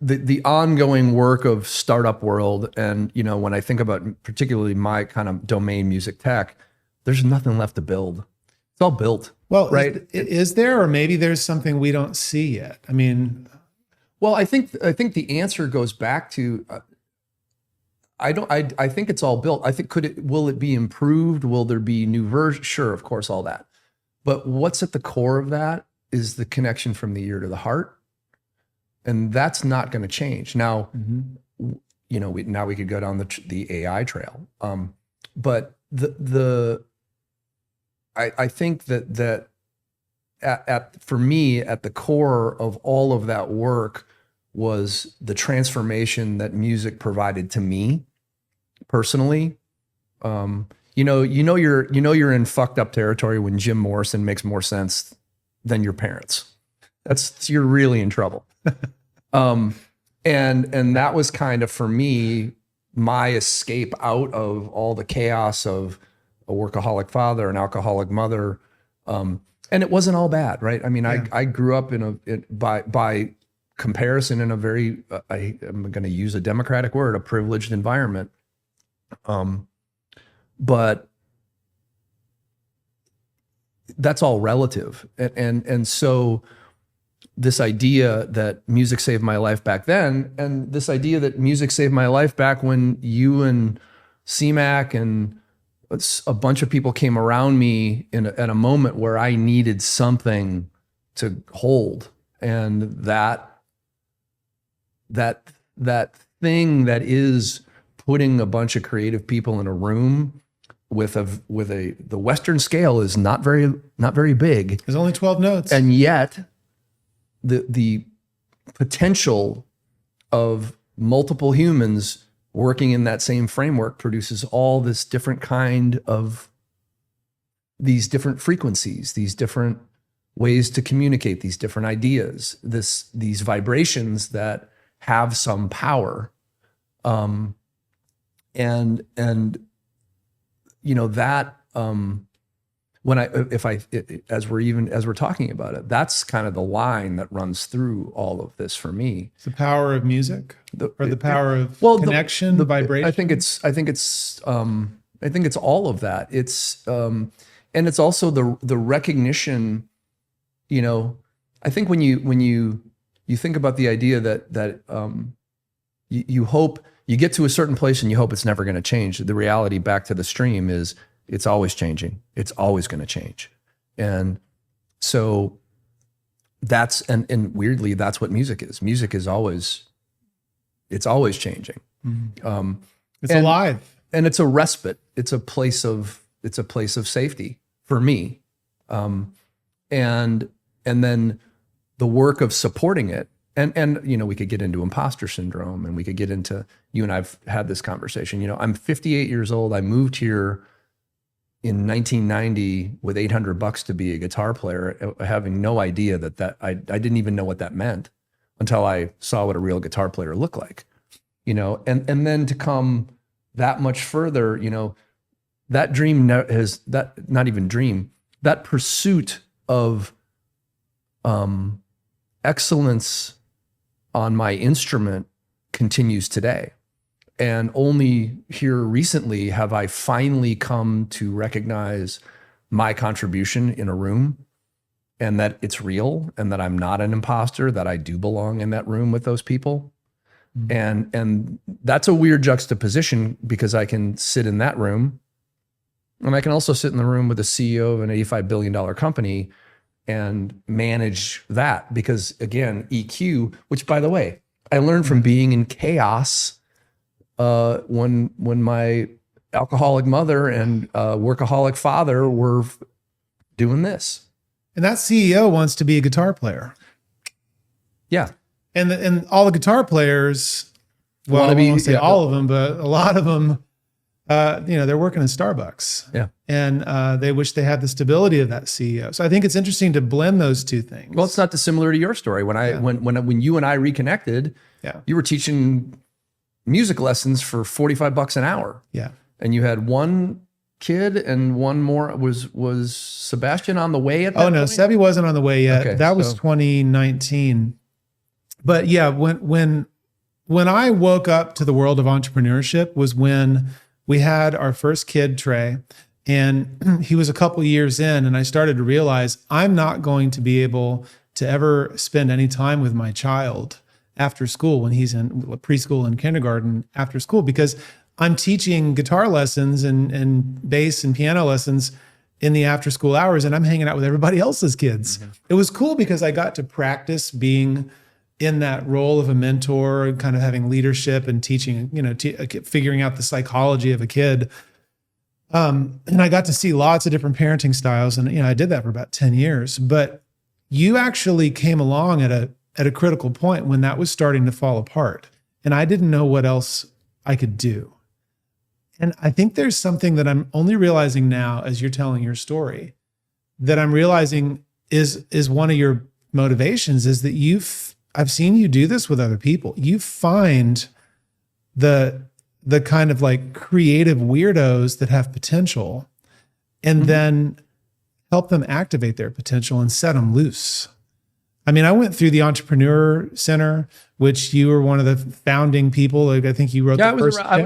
[SPEAKER 3] the ongoing work of startup world. And, you know, when I think about particularly my kind of domain, music tech, there's nothing left to build. It's all built.
[SPEAKER 2] Well,
[SPEAKER 3] right.
[SPEAKER 2] Is there, or maybe there's something we don't see yet? I mean,
[SPEAKER 3] well, I think the answer goes back to, I think it's all built. I think will it be improved? Will there be new versions? Sure, of course, all that. But what's at the core of that is the connection from the ear to the heart. And that's not going to change. Now, you know, now we could go down the AI trail. But I think that for me, at the core of all of that work was the transformation that music provided to me personally. You know you're in fucked up territory when Jim Morrison makes more sense than your parents. You're really in trouble. And that was kind of, for me, my escape out of all the chaos of a workaholic father, an alcoholic mother. And it wasn't all bad, right? I mean, yeah. I grew up by comparison in a very, I'm going to use a democratic word, a privileged environment. But that's all relative. And so this idea that music saved my life back then, and this idea that music saved my life back when you and CMAC and a bunch of people came around me at a moment where I needed something to hold. And that thing that is putting a bunch of creative people in a room with the Western scale is not very big.
[SPEAKER 2] There's only 12 notes.
[SPEAKER 3] And yet the potential of multiple humans working in that same framework produces all this different kind of these different frequencies, these different ways to communicate, these different ideas, these vibrations that have some power. And you know, that as we're talking about it, that's kind of the line that runs through all of this for me.
[SPEAKER 2] It's the power of music, or the power of connection, the vibration.
[SPEAKER 3] I think it's all of that. It's and it's also the recognition. You know, I think when you think about the idea that you hope you get to a certain place and you hope it's never going to change. The reality, back to the stream, is it's always changing. It's always going to change. And so that's, and weirdly, that's what music is. Music is always changing.
[SPEAKER 2] Mm-hmm. It's alive.
[SPEAKER 3] And it's a respite. It's a place of safety for me. And then the work of supporting it. And you know, we could get into imposter syndrome, and we could get into, you and I've had this conversation. You know, I'm 58 years old. I moved here in 1990 with $800 to be a guitar player, having no idea that I didn't even know what that meant until I saw what a real guitar player looked like. You know, and then to come that much further, you know, that dream that pursuit of excellence on my instrument continues today. And only here recently have I finally come to recognize my contribution in a room, and that it's real, and that I'm not an imposter, that I do belong in that room with those people. Mm-hmm. And that's a weird juxtaposition, because I can sit in that room, and I can also sit in the room with the CEO of an $85 billion company and manage that. Because again, EQ, which, by the way, I learned from being in chaos when my alcoholic mother and workaholic father were doing this.
[SPEAKER 2] And that CEO wants to be a guitar player.
[SPEAKER 3] Yeah.
[SPEAKER 2] And all the guitar players, well, I won't say all of them, but a lot of them, you know, they're working at Starbucks.
[SPEAKER 3] Yeah.
[SPEAKER 2] And they wish they had the stability of that CEO. So I think it's interesting to blend those two things.
[SPEAKER 3] Well, it's not dissimilar to your story. When you and I reconnected,
[SPEAKER 2] yeah,
[SPEAKER 3] you were teaching music lessons for $45 an hour.
[SPEAKER 2] Yeah.
[SPEAKER 3] And you had one kid and one more. Was Sebastian on the way at that
[SPEAKER 2] Oh no,
[SPEAKER 3] point?
[SPEAKER 2] Sebi wasn't on the way yet.
[SPEAKER 3] Okay,
[SPEAKER 2] That was
[SPEAKER 3] so-
[SPEAKER 2] 2019. But yeah, when I woke up to the world of entrepreneurship was when we had our first kid, Trey, and he was a couple years in, and I started to realize I'm not going to be able to ever spend any time with my child after school when he's in preschool and kindergarten after school, because I'm teaching guitar lessons and bass and piano lessons in the after school hours, and I'm hanging out with everybody else's kids. Mm-hmm. It was cool because I got to practice being in that role of a mentor and kind of having leadership and teaching, figuring out the psychology of a kid. And I got to see lots of different parenting styles. And, I did that for about 10 years, but you actually came along at a critical point when that was starting to fall apart. And I didn't know what else I could do. And I think there's something that I'm only realizing now as you're telling your story that I'm realizing is one of your motivations is that I've seen you do this with other people. You find the kind of like creative weirdos that have potential and then help them activate their potential and set them loose. I mean, I went through the Entrepreneur Center, which you were one of the founding people. Like, I think you wrote the first check.
[SPEAKER 3] I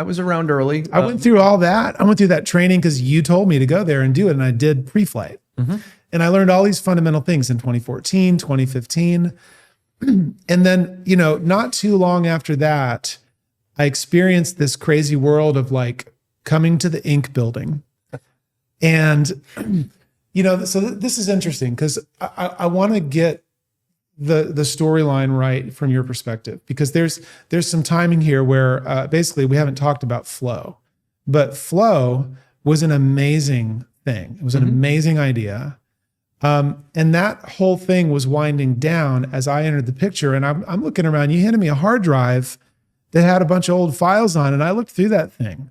[SPEAKER 3] was around early.
[SPEAKER 2] I went through all that. I went through that training because you told me to go there and do it. And I did pre-flight. Mm-hmm. And I learned all these fundamental things in 2014, 2015. And then, not too long after that, I experienced this crazy world of like coming to the Inc. building. And, so this is interesting because I want to get the storyline right from your perspective, because there's some timing here where basically we haven't talked about flow, but flow was an amazing thing. It was an amazing idea. And that whole thing was winding down as I entered the picture, and I'm looking around. You handed me a hard drive that had a bunch of old files on, and I looked through that thing.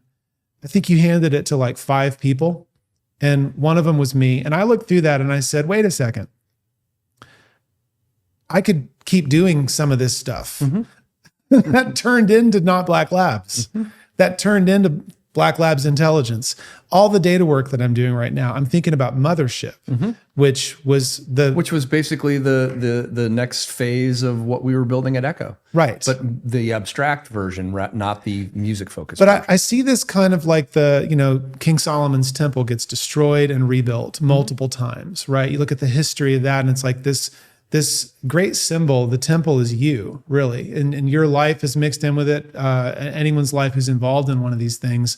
[SPEAKER 2] I think you handed it to like 5 people, and one of them was me. And I looked through that and I said, wait a second. I could keep doing some of this stuff. Mm-hmm. That turned into Not Black Labs. Mm-hmm. That turned into Black Labs Intelligence. All the data work that I'm doing right now, I'm thinking about Mothership, which was
[SPEAKER 3] basically the next phase of what we were building at Echo.
[SPEAKER 2] Right.
[SPEAKER 3] But the abstract version, not the music focused.
[SPEAKER 2] But I see this kind of like King Solomon's temple gets destroyed and rebuilt multiple times, right? You look at the history of that and it's like this great symbol. The temple is you, really, and your life is mixed in with it. Anyone's life who's involved in one of these things.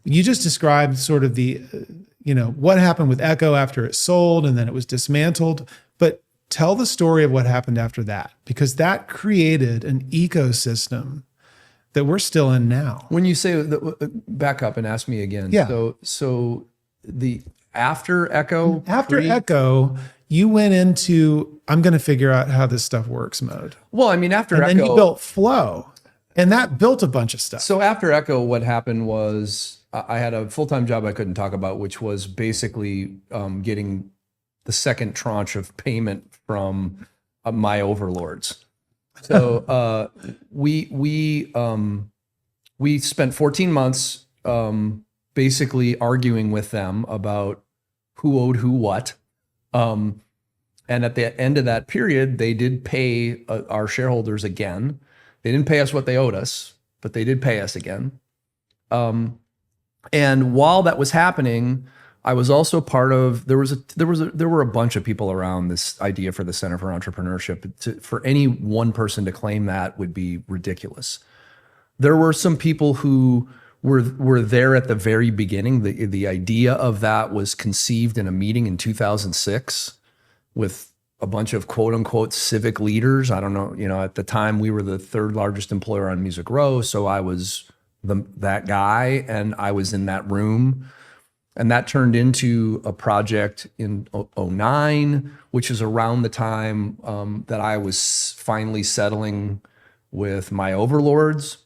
[SPEAKER 2] You just described sort of the, what happened with Echo after it sold and then it was dismantled. But tell the story of what happened after that, because that created an ecosystem that we're still in now.
[SPEAKER 3] When you say back up and ask me again.
[SPEAKER 2] Yeah.
[SPEAKER 3] So the after Echo.
[SPEAKER 2] After Echo, you went into, I'm going to figure out how this stuff works mode.
[SPEAKER 3] Well, I mean, after
[SPEAKER 2] and
[SPEAKER 3] Echo.
[SPEAKER 2] And then you built Flow, and that built a bunch of stuff.
[SPEAKER 3] So after Echo, what happened was I had a full-time job I couldn't talk about, which was basically getting the second tranche of payment from my overlords. So we spent 14 months basically arguing with them about who owed who what. And at the end of that period, they did pay our shareholders again. They didn't pay us what they owed us, but they did pay us again. And while that was happening, I was also part of, there were a bunch of people around this idea for the Center for Entrepreneurship. For any one person to claim that would be ridiculous. There were some people who were there at the very beginning. The idea of that was conceived in a meeting in 2006 with a bunch of quote unquote civic leaders. I don't know, at the time we were the 3rd largest employer on Music Row. So I was that guy, and I was in that room, and that turned into a project in 2009, which is around the time that I was finally settling with my overlords.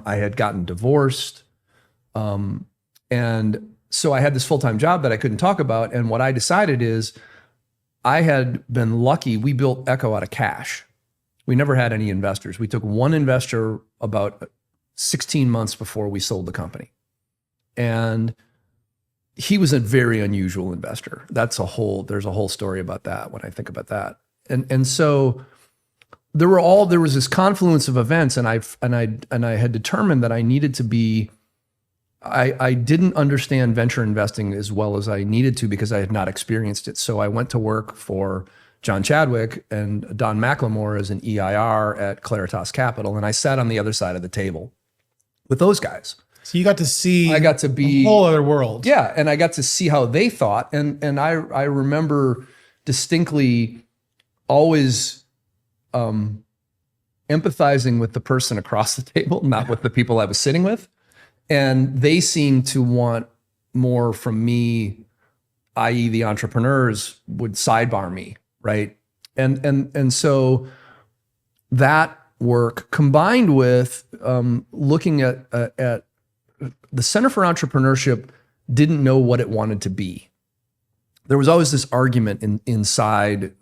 [SPEAKER 3] I had gotten divorced. And so I had this full-time job that I couldn't talk about. And what I decided is I had been lucky. We built Echo out of cash. We never had any investors. We took one investor about 16 months before we sold the company. And he was a very unusual investor. There's a whole story about that when I think about that. And so there was this confluence of events, and I had determined that I needed to be, I didn't understand venture investing as well as I needed to because I had not experienced it. So I went to work for John Chadwick and Don McLemore as an EIR at Claritas Capital. And I sat on the other side of the table with those guys.
[SPEAKER 2] So you got to see,
[SPEAKER 3] I got to be
[SPEAKER 2] a whole other world.
[SPEAKER 3] Yeah. And I got to see how they thought. And I remember distinctly always empathizing with the person across the table, not with the people I was sitting with. And they seemed to want more from me, i.e. the entrepreneurs would sidebar me, right? And so that work combined with looking at the Center for Entrepreneurship didn't know what it wanted to be. There was always this argument inside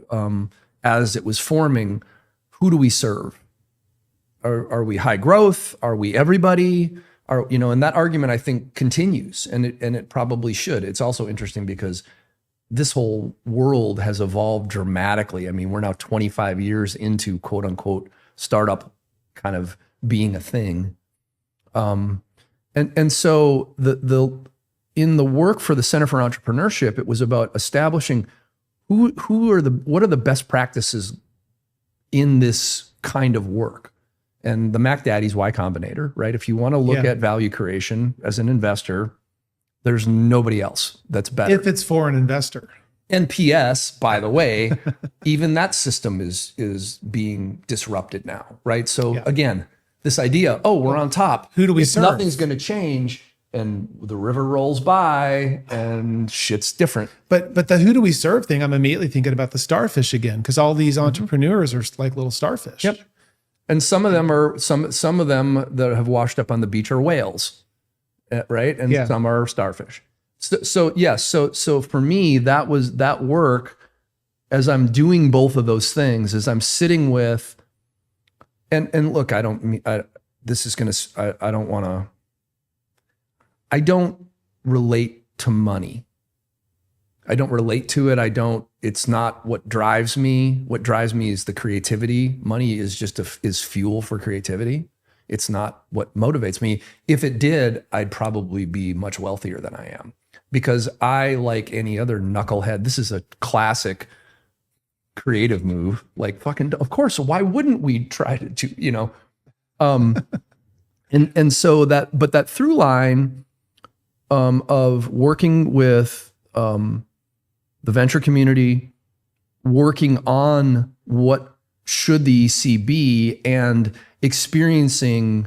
[SPEAKER 3] as it was forming, who do we serve? Are we high growth? Are we everybody? And that argument I think continues, and it probably should. It's also interesting because this whole world has evolved dramatically. I mean, we're now 25 years into quote unquote startup kind of being a thing. And so in the work for the Center for Entrepreneurship, it was about establishing what are the best practices in this kind of work. And the Mac Daddy's Y Combinator, right? If you want to look at value creation as an investor, there's nobody else that's better.
[SPEAKER 2] If it's for an investor.
[SPEAKER 3] And PS, by the way, even that system is being disrupted now, right? So again, this idea, we're on top.
[SPEAKER 2] Who do we serve?
[SPEAKER 3] Nothing's going to change, and the river rolls by, and shit's different.
[SPEAKER 2] But the who do we serve thing, I'm immediately thinking about the starfish again, because all these entrepreneurs are like little starfish.
[SPEAKER 3] Yep. And some of them are some of them that have washed up on the beach are whales, right? And some are starfish. So for me, that work, as I'm doing both of those things, as I'm sitting with, and look, I don't relate to money. I don't relate to it. It's not what drives me. What drives me is the creativity. Money is just is fuel for creativity. It's not what motivates me. If it did, I'd probably be much wealthier than I am, because I, like any other knucklehead, this is a classic creative move. Like, fucking, of course, why wouldn't we try to and so that through line of working with the venture community, working on what should the EC be, and experiencing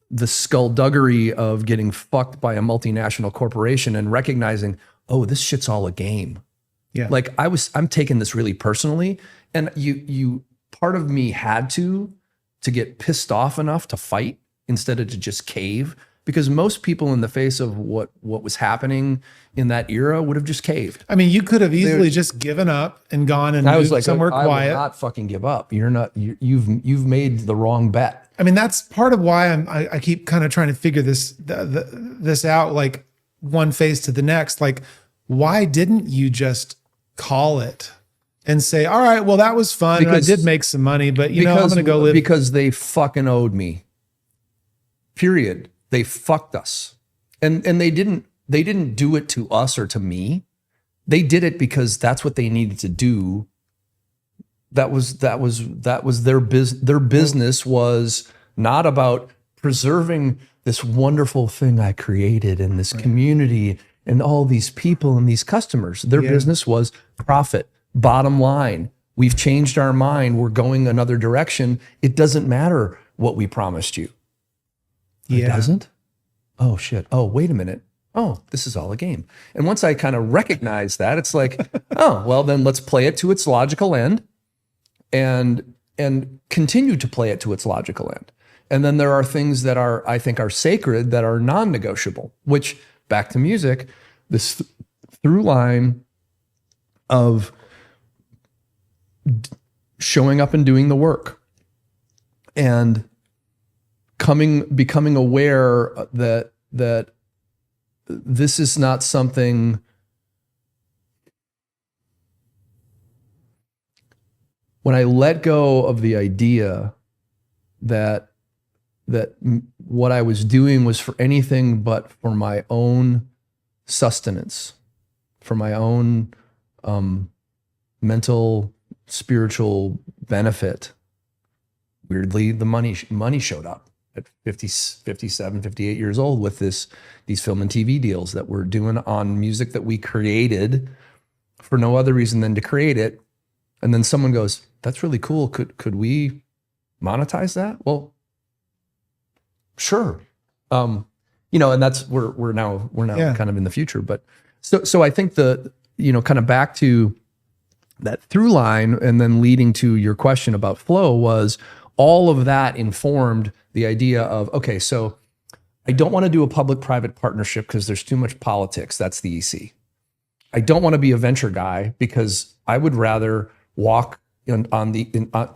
[SPEAKER 3] the skullduggery of getting fucked by a multinational corporation and recognizing, this shit's all a game.
[SPEAKER 2] Yeah.
[SPEAKER 3] Like I'm taking this really personally, and you part of me had to get pissed off enough to fight instead of to just cave. Because most people in the face of what was happening in that era would have just caved. I
[SPEAKER 2] mean, you could have easily just given up and gone and moved somewhere quiet.
[SPEAKER 3] I will not fucking give up. You've made the wrong bet.
[SPEAKER 2] I mean, that's part of why I keep kind of trying to figure this out, like one phase to the next. Like, why didn't you just call it and say, all right, well, that was fun. And I did make some money, but I'm going to go live.
[SPEAKER 3] Because they fucking owed me. Period. They fucked us. And they didn't do it to us or to me. They did it because that's what they needed to do. That was their business. Their business was not about preserving this wonderful thing I created in this community and all these people and these customers. Their business was profit, bottom line. We've changed our mind. We're going another direction. It doesn't matter what we promised you. It doesn't? Oh, shit. Oh, wait a minute. Oh, this is all a game. And once I kind of recognize that, it's like, well, then let's play it to its logical end and continue to play it to its logical end. And then there are things that I think are sacred, that are non-negotiable, which, back to music, this through line of showing up and doing the work, and becoming aware that this is not something. When I let go of the idea that what I was doing was for anything but for my own sustenance, for my own mental, spiritual benefit, weirdly, the money showed up at 50, 57, 58 years old with these film and TV deals that we're doing on music that we created for no other reason than to create it. And then someone goes, "That's really cool. Could we monetize that?" Well, sure. And that's we're now kind of in the future. But so I think kind of back to that through line, and then leading to your question about flow, was all of that informed the idea of, okay, so I don't want to do a public-private partnership because there's too much politics. That's the EC. I don't want to be a venture guy because I would rather walk to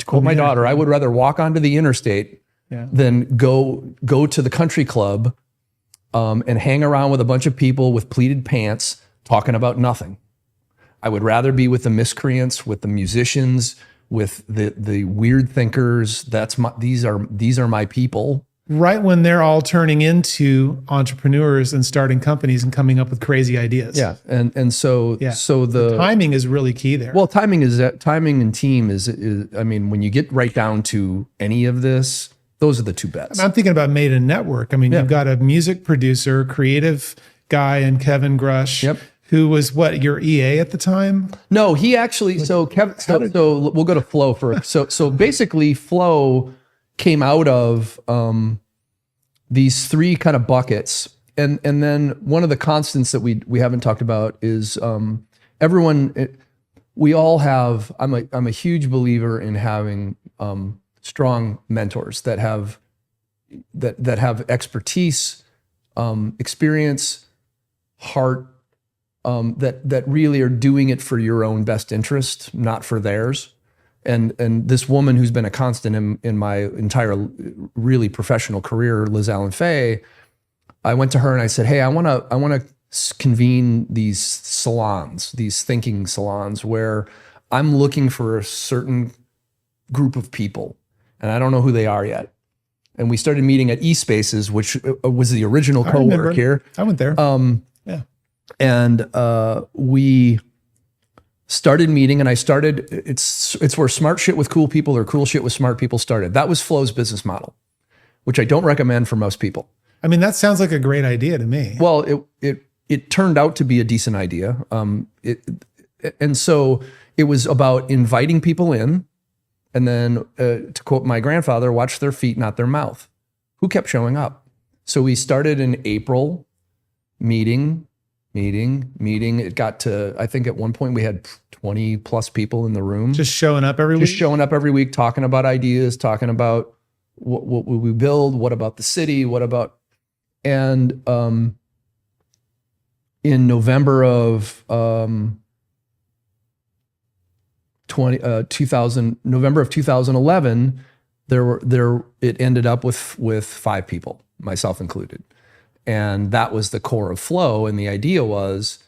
[SPEAKER 3] quote my daughter, I would rather walk onto the interstate than go to the country club and hang around with a bunch of people with pleated pants talking about nothing. I would rather be with the miscreants, with the musicians, with the weird thinkers. These are my people.
[SPEAKER 2] Right when they're all turning into entrepreneurs and starting companies and coming up with crazy ideas.
[SPEAKER 3] Yeah, and so the
[SPEAKER 2] timing is really key there.
[SPEAKER 3] Well, timing and team is. I mean, when you get right down to any of this, those are the two bets.
[SPEAKER 2] I'm thinking about Made in Network. I mean, you've got a music producer, creative guy, and Kevin Grush.
[SPEAKER 3] Yep.
[SPEAKER 2] Who was your EA at the time?
[SPEAKER 3] No, he actually. So Kevin. So we'll go to Flow first. So basically, Flow came out of these three kind of buckets, and then one of the constants that we haven't talked about is everyone. We all have. I'm a huge believer in having strong mentors that have expertise, experience, heart. That really are doing it for your own best interest, not for theirs. And this woman who's been a constant in my entire really professional career, Liz Allen Faye, I went to her and I said, "Hey, I want to convene these salons, these thinking salons, where I'm looking for a certain group of people, and I don't know who they are yet." And we started meeting at eSpaces, which was the original co-work here.
[SPEAKER 2] I went there.
[SPEAKER 3] And we started meeting, and it's where smart shit with cool people or cool shit with smart people started. That was Flow's business model, which I don't recommend for most people.
[SPEAKER 2] I mean, that sounds like a great idea to me.
[SPEAKER 3] Well, it turned out to be a decent idea. And so it was about inviting people in, and then to quote my grandfather, watch their feet, not their mouth. Who kept showing up? So we started in April, meeting. It got to, I think at one point we had 20 plus people in the room.
[SPEAKER 2] Just showing up every week?
[SPEAKER 3] Just showing up every week, talking about ideas, talking about what would we build, what about the city, and in November of 2011, it ended up with 5 people, myself included. And that was the core of Flow. And the idea was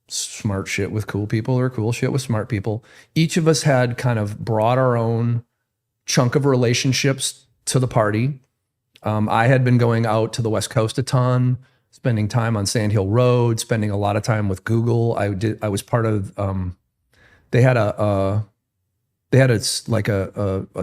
[SPEAKER 3] smart shit with cool people or cool shit with smart people. Each of us had kind of brought our own chunk of relationships to the party. I had been going out to the West Coast a ton, spending time on Sand Hill Road, spending a lot of time with Google. I was part of, they had a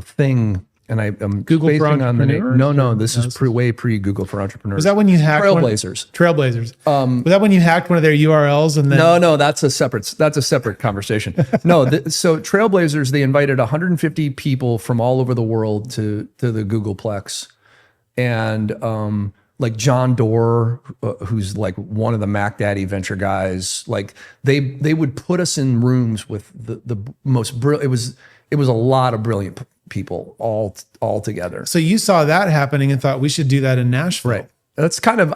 [SPEAKER 3] thing. And I'm
[SPEAKER 2] Google for
[SPEAKER 3] basing on the name.
[SPEAKER 2] Entrepreneurs?
[SPEAKER 3] No, this is way pre Google for Entrepreneurs.
[SPEAKER 2] Was that when you hacked
[SPEAKER 3] Trailblazers?
[SPEAKER 2] Trailblazers. Was that when you hacked one of their URLs and then?
[SPEAKER 3] No, that's a separate conversation. No, so Trailblazers, they invited 150 people from all over the world to the Googleplex, and like John Doerr, who's like one of the Mac Daddy venture guys, like they would put us in rooms with the most brilliant. It was a lot of brilliant people all together.
[SPEAKER 2] So you saw that happening and thought we should do that in Nashville.
[SPEAKER 3] Right. That's kind of,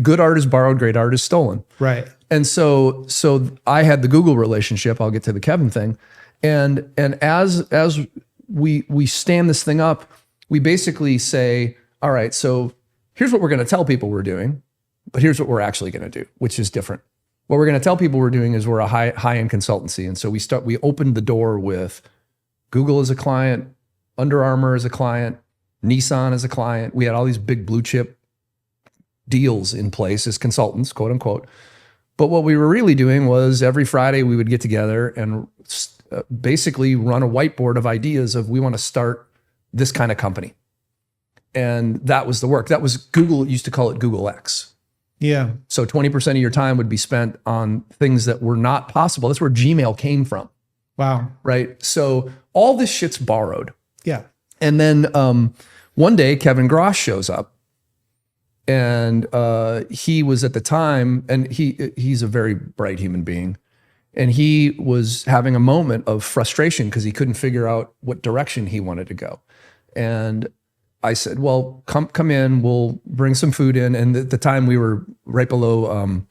[SPEAKER 3] good art is borrowed, great art is stolen.
[SPEAKER 2] Right.
[SPEAKER 3] And so I had the Google relationship. I'll get to the Kevin thing. And as we stand this thing up, we basically say, all right, so here's what we're going to tell people we're doing, but here's what we're actually going to do, which is different. What we're going to tell people we're doing is we're a high-end consultancy. And so we opened the door with Google as a client, Under Armour as a client, Nissan as a client. We had all these big blue chip deals in place as consultants, quote unquote. But what we were really doing was every Friday we would get together and basically run a whiteboard of ideas of we want to start this kind of company. And that was the work. That was Google used to call it Google X.
[SPEAKER 2] Yeah.
[SPEAKER 3] So 20% of your time would be spent on things that were not possible. That's where Gmail came from.
[SPEAKER 2] Wow.
[SPEAKER 3] Right. So all this shit's borrowed.
[SPEAKER 2] Yeah.
[SPEAKER 3] And then one day Kevin Grosh shows up, and he was at the time, and he's a very bright human being, and he was having a moment of frustration because he couldn't figure out what direction he wanted to go. And I said, well, come in, we'll bring some food in. And at the time we were right below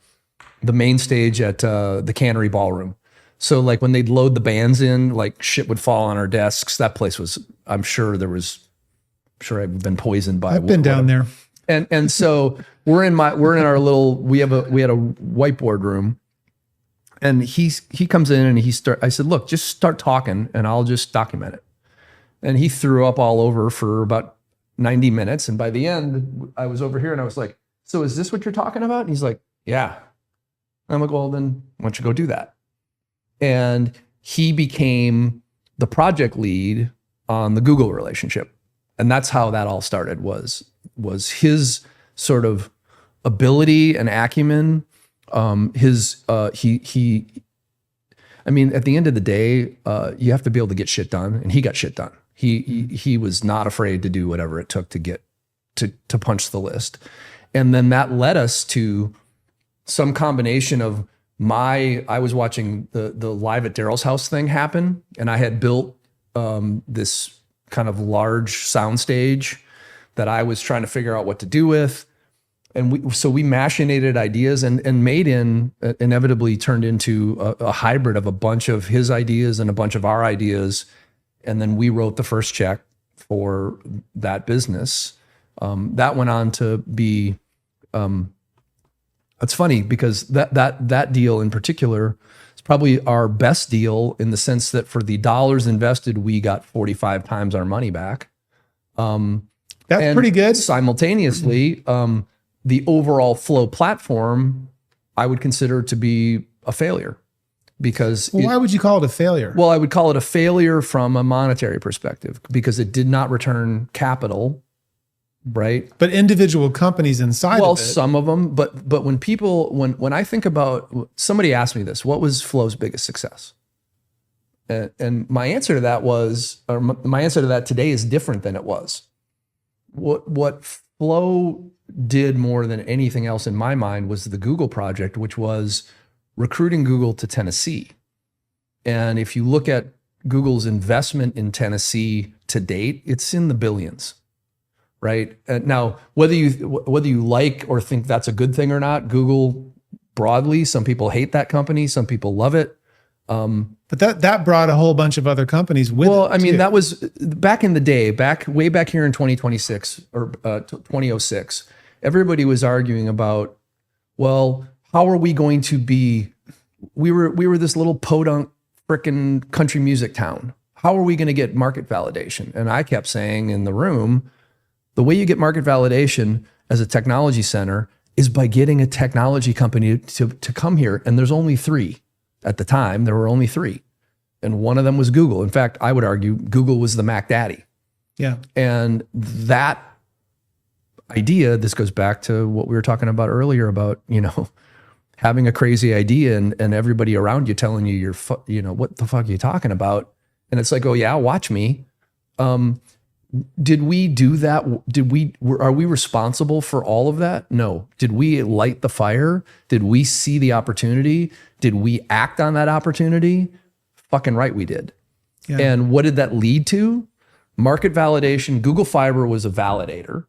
[SPEAKER 3] the main stage at the Cannery Ballroom. So like when they'd load the bands in, like shit would fall on our desks. That place was, I'm sure I've been poisoned by.
[SPEAKER 2] I've been down there.
[SPEAKER 3] And so we're in our little, we had a whiteboard room, and he comes in and I said, look, just start talking and I'll just document it. And he threw up all over for about 90 minutes. And by the end, I was over here and I was like, so is this what you're talking about? And he's like, yeah. And I'm like, well, then why don't you go do that? And he became the project lead on the Google relationship. And that's how that all started, was his sort of ability and acumen. I mean, at the end of the day, you have to be able to get shit done, and he got shit done. He was not afraid to do whatever it took to get to punch the list. And then that led us to some combination of I was watching the Live at Daryl's House thing happen, and I had built this kind of large soundstage that I was trying to figure out what to do with. And we machinated ideas and made inevitably turned into a hybrid of a bunch of his ideas and a bunch of our ideas. And then we wrote the first check for that business. That went on to be, it's funny because that deal in particular is probably our best deal in the sense that for the dollars invested, we got 45 times our money back.
[SPEAKER 2] That's pretty good.
[SPEAKER 3] Simultaneously, the overall Flow platform, I would consider to be a failure. Because
[SPEAKER 2] why would you call it a failure?
[SPEAKER 3] Well, I would call it a failure from a monetary perspective because it did not return capital, right?
[SPEAKER 2] But individual companies inside of it.
[SPEAKER 3] Well, some of them, but when I think about, somebody asked me this, what was Flow's biggest success? And my answer to that today is different than it was. What Flow did more than anything else in my mind was the Google project, which was recruiting Google to Tennessee. And if you look at Google's investment in Tennessee to date, it's in the billions, right? Now, whether you like or think that's a good thing or not, Google broadly, some people hate that company, some people love it.
[SPEAKER 2] But that brought a whole bunch of other companies with it.
[SPEAKER 3] Well, I mean, that was back in the day, way back here in 2026 or 2006, everybody was arguing about, well, how are we going to be, we were this little podunk frickin' country music town. How are we going to get market validation? And I kept saying in the room, the way you get market validation as a technology center is by getting a technology company to come here. And there's only three. At the time, there were only three. And one of them was Google. In fact, I would argue Google was the Mac Daddy.
[SPEAKER 2] Yeah.
[SPEAKER 3] And that idea, this goes back to what we were talking about earlier about, having a crazy idea and everybody around you telling you what the fuck are you talking about? And it's like, oh yeah, watch me. Did we do that? Are we responsible for all of that? No. Did we light the fire? Did we see the opportunity? Did we act on that opportunity? Fucking right we did. Yeah. And what did that lead to? Market validation. Google Fiber was a validator.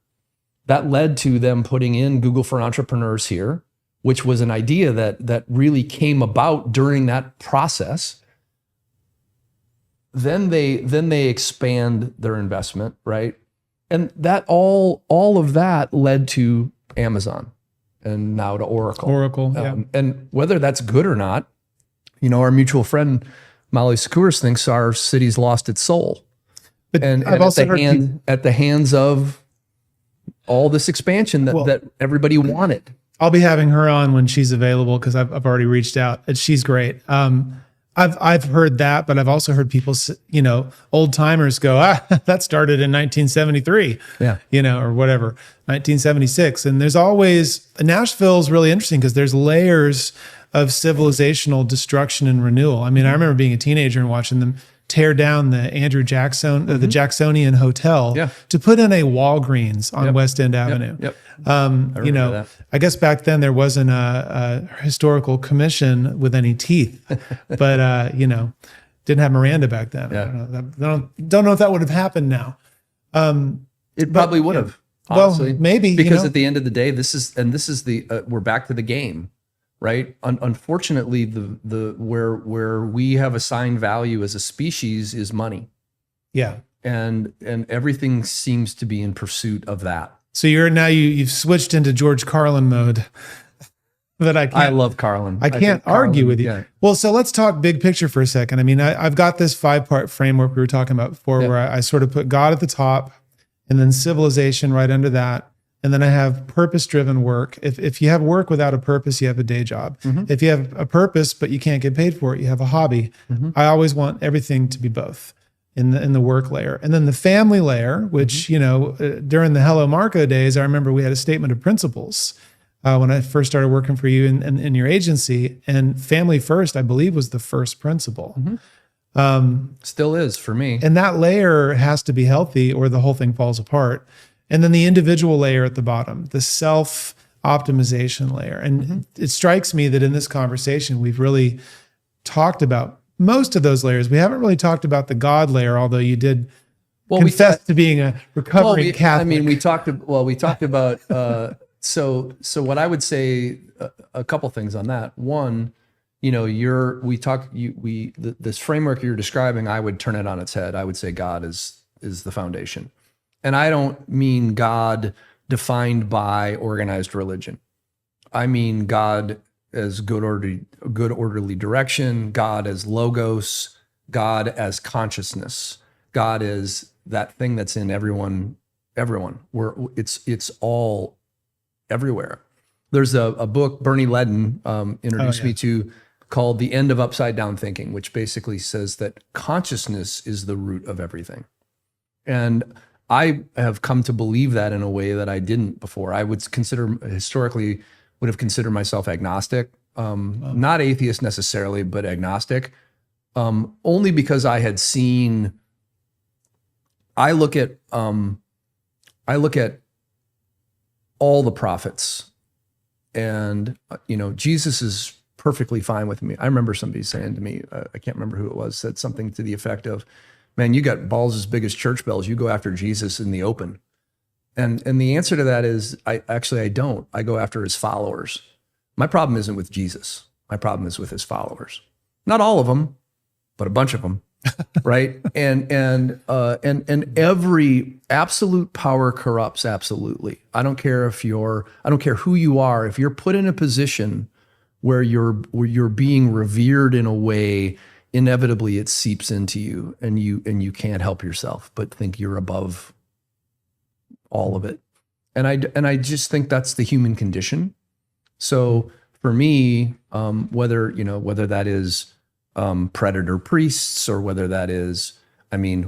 [SPEAKER 3] That led to them putting in Google for Entrepreneurs here, which was an idea that really came about during that process. then they expand their investment, right? And that all of that led to Amazon and now to Oracle. And whether that's good or not, our mutual friend Molly Sekouris thinks our city's lost its soul.
[SPEAKER 2] But
[SPEAKER 3] And
[SPEAKER 2] I've also
[SPEAKER 3] at the hands of all this expansion that everybody wanted.
[SPEAKER 2] I'll be having her on when she's available because I've already reached out. And she's great. I've heard that, but I've also heard people, old timers go, that started in 1973, or whatever, 1976. And there's always, Nashville's really interesting because there's layers of civilizational destruction and renewal. I mean, I remember being a teenager and watching them tear down the Andrew Jackson, the Jacksonian Hotel to put in a Walgreens on West End Avenue. I guess back then there wasn't a historical commission with any teeth, but didn't have Miranda back then. Don't know if that would have happened now.
[SPEAKER 3] It probably would have. Honestly.
[SPEAKER 2] Well, maybe
[SPEAKER 3] because at the end of the day, this is the we're back to the game. Right. Unfortunately, the where we have assigned value as a species is money.
[SPEAKER 2] Yeah.
[SPEAKER 3] And everything seems to be in pursuit of that.
[SPEAKER 2] So you've switched into George Carlin mode. I
[SPEAKER 3] love Carlin.
[SPEAKER 2] I can't argue with you. Yeah. Well, so let's talk big picture for a second. I mean, I've got this 5-part framework we were talking about before, where I sort of put God at the top, and then civilization right under that. And then I have purpose-driven work. If you have work without a purpose, you have a day job. If you have a purpose, but you can't get paid for it, you have a hobby. I always want everything to be both in the work layer. And then the family layer, which, during the Hello Marco days, I remember we had a statement of principles when I first started working for you in your agency. And family first, I believe, was the first principle.
[SPEAKER 3] Still is for me.
[SPEAKER 2] And that layer has to be healthy or the whole thing falls apart. And then the individual layer at the bottom, the self-optimization layer. And it strikes me that in this conversation, we've really talked about most of those layers. We haven't really talked about the God layer, although you did confess to being a recovering Catholic.
[SPEAKER 3] I mean, we talked about, so what I would say, a couple things on that. One, this framework you're describing, I would turn it on its head. I would say God is the foundation. And I don't mean God defined by organized religion. I mean God as good orderly direction, God as logos, God as consciousness, God as that thing that's in everyone. Where it's all everywhere. There's a book Bernie Ledden introduced me to called The End of Upside Down Thinking, which basically says that consciousness is the root of everything. And I have come to believe that in a way that I didn't before. I would have considered myself agnostic, not atheist necessarily, but agnostic, only because I had seen. I look at all the prophets, and Jesus is perfectly fine with me. I remember somebody saying to me, I can't remember who it was, said something to the effect of, man, you got balls as big as church bells. You go after Jesus in the open. And the answer to that is, I don't. I go after his followers. My problem isn't with Jesus. My problem is with his followers. Not all of them, but a bunch of them, right? And every absolute power corrupts absolutely. I don't care who you are. If you're put in a position where you're being revered in a way, inevitably it seeps into you, and you can't help yourself but think you're above all of it. And I just think that's the human condition. So for me, whether that is predator priests, or whether that is,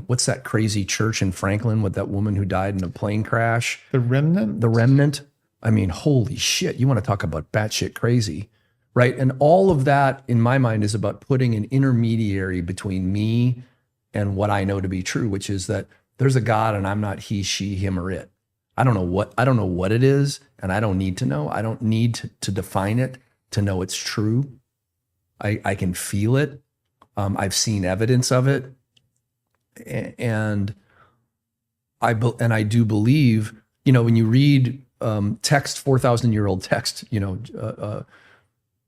[SPEAKER 3] what's that crazy church in Franklin with that woman who died in a plane crash?
[SPEAKER 2] The Remnant?
[SPEAKER 3] The Remnant. Holy shit, you want to talk about batshit crazy. Right. And all of that, in my mind, is about putting an intermediary between me and what I know to be true, which is that there's a God and I'm not he, she, him, or it. I don't know what it is, and I don't need to know. I don't need to define it to know it's true. I can feel it. I've seen evidence of it. And I do believe, when you read text, 4,000-year-old text,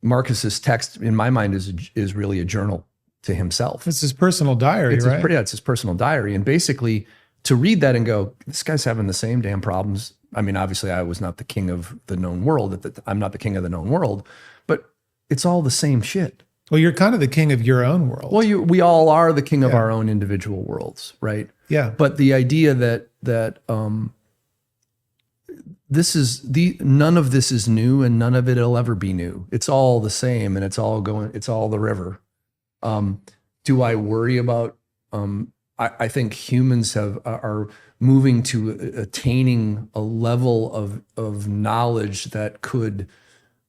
[SPEAKER 3] Marcus's text, in my mind, is really a journal. to himself.
[SPEAKER 2] It's his personal diary, right?
[SPEAKER 3] It's his personal diary. And basically to read that and go, this guy's having the same damn problems. I mean, obviously I was not the king of the known world. I'm not the king of the known world, but it's all the same shit.
[SPEAKER 2] Well, you're kind of the king of your own world.
[SPEAKER 3] Well, we all are the king of our own individual worlds, right?
[SPEAKER 2] Yeah.
[SPEAKER 3] But the idea that none of this is new and none of it'll ever be new. It's all the same and it's all the river. Do I worry about, I think humans are moving to attaining a level of knowledge that could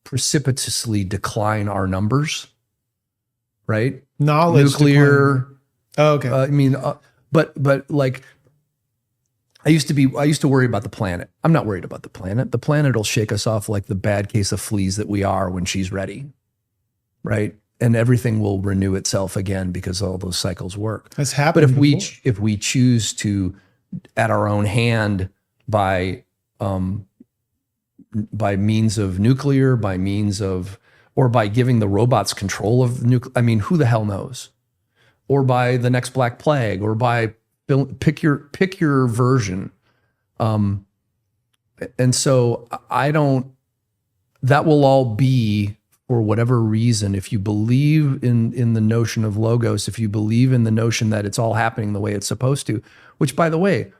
[SPEAKER 3] precipitously decline our numbers, right?
[SPEAKER 2] Knowledge.
[SPEAKER 3] Nuclear.
[SPEAKER 2] Decline. Oh, okay.
[SPEAKER 3] I mean, but like, I used to worry about the planet. I'm not worried about the planet. The planet will shake us off like the bad case of fleas that we are when she's ready, right? And everything will renew itself again because all those cycles work.
[SPEAKER 2] That's happened.
[SPEAKER 3] But if we choose to, at our own hand, by means of nuclear, or by giving the robots control of nuclear, I mean, who the hell knows? Or by the next Black Plague, or by pick your version. And so that will all be, for whatever reason, if you believe in the notion of logos, if you believe in the notion that it's all happening the way it's supposed to, which, by the way,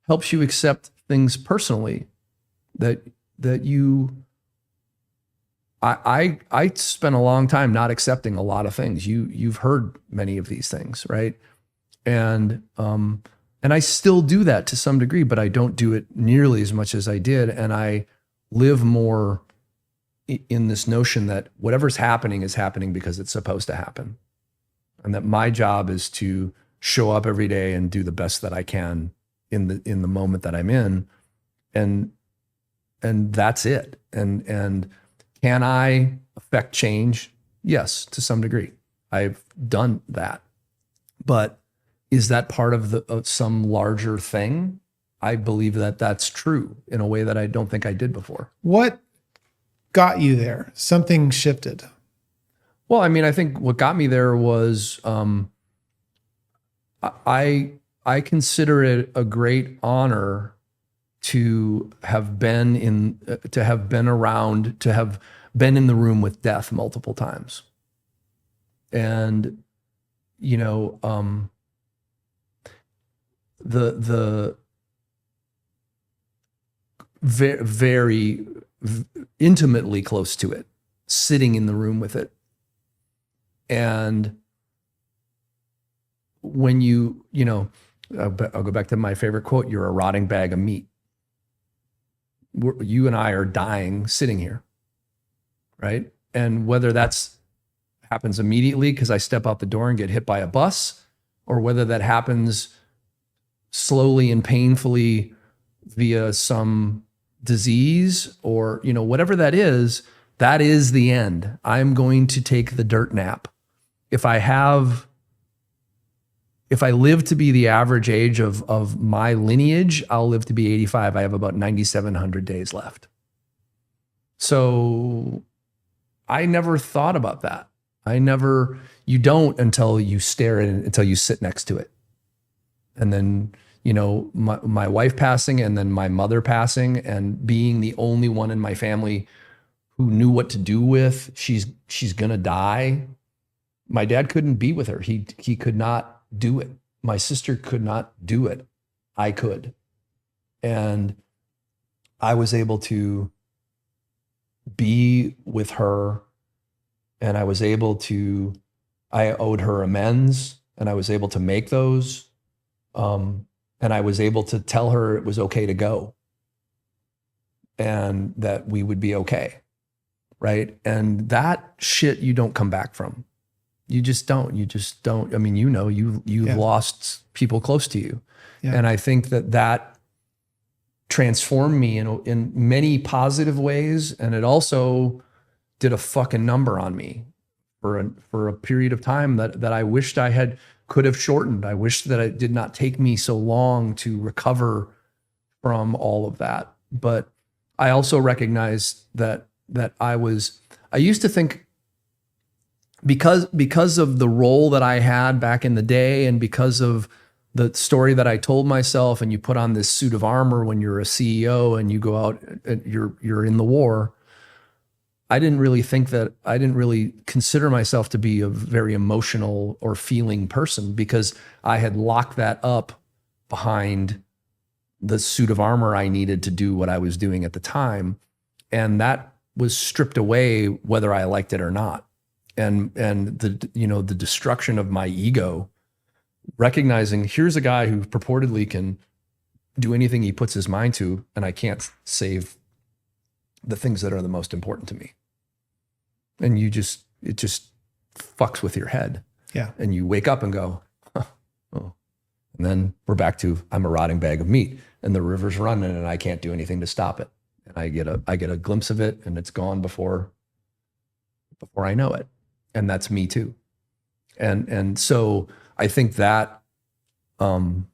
[SPEAKER 3] helps you accept things personally, I spent a long time not accepting a lot of things. You've heard many of these things, right? And I still do that to some degree, but I don't do it nearly as much as I did. And I live more in this notion that whatever's happening is happening because it's supposed to happen. And that my job is to show up every day and do the best that I can in the moment that I'm in. And that's it. And can I affect change? Yes, to some degree. I've done that. But is that part of some larger thing? I believe that that's true in a way that I don't think I did before.
[SPEAKER 2] What got you there? Something shifted.
[SPEAKER 3] Well, I mean, I think what got me there was I consider it a great honor to have been in the room with death multiple times. And, you know, the very intimately close to it, sitting in the room with it. And when you know, I'll go back to my favorite quote, you're a rotting bag of meat. You and I are dying sitting here, right? And whether that's happens immediately because I step out the door and get hit by a bus, or whether that happens slowly and painfully via some disease, or, you know, whatever that is the end. I'm going to take the dirt nap. If I live to be the average age of my lineage, I'll live to be 85. I have about 9,700 days left. So I never thought about that. You don't until you stare at it, until you sit next to it. And then, you know, my wife passing, and then my mother passing, and being the only one in my family who knew what to do with, she's gonna die. My dad couldn't be with her. He could not do it. My sister could not do it. I could. And I was able to be with her, and I owed her amends, and I was able to make those. And I was able to tell her it was okay to go, and that we would be okay. Right. And that shit you don't come back from. You just don't. I mean, you know, you've lost people close to you. Yeah. And I think that transformed me in many positive ways. And it also did a fucking number on me for a period of time that I wished could have shortened. I wish that it did not take me so long to recover from all of that. But I also recognized that I used to think because of the role that I had back in the day, and because of the story that I told myself, and you put on this suit of armor when you're a CEO and you go out and you're in the war. I didn't really consider myself to be a very emotional or feeling person, because I had locked that up behind the suit of armor I needed to do what I was doing at the time. And that was stripped away whether I liked it or not. And the destruction of my ego, recognizing here's a guy who purportedly can do anything he puts his mind to, and I can't save the things that are the most important to me. And it just fucks with your head.
[SPEAKER 2] Yeah.
[SPEAKER 3] And you wake up and go, oh. And then we're back to, I'm a rotting bag of meat, and the river's running and I can't do anything to stop it. And I get a glimpse of it, and it's gone before I know it. And that's me too. And so I think that, and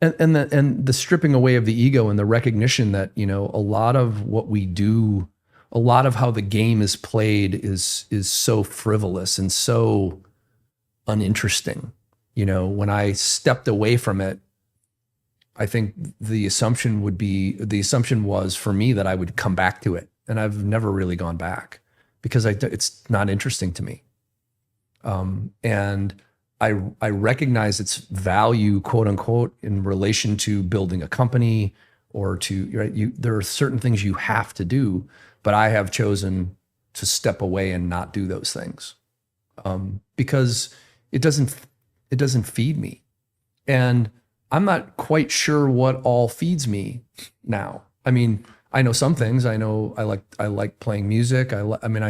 [SPEAKER 3] the stripping away of the ego, and the recognition that, a lot of what we do, a lot of how the game is played is so frivolous and so uninteresting. When I stepped away from it, I think the assumption was for me that I would come back to it. And I've never really gone back, because it's not interesting to me. And I recognize its value, quote unquote, in relation to building a company, or there are certain things you have to do, but I have chosen to step away and not do those things, because it doesn't feed me. And I'm not quite sure what all feeds me now. I mean, I know some things. I know I like playing music. I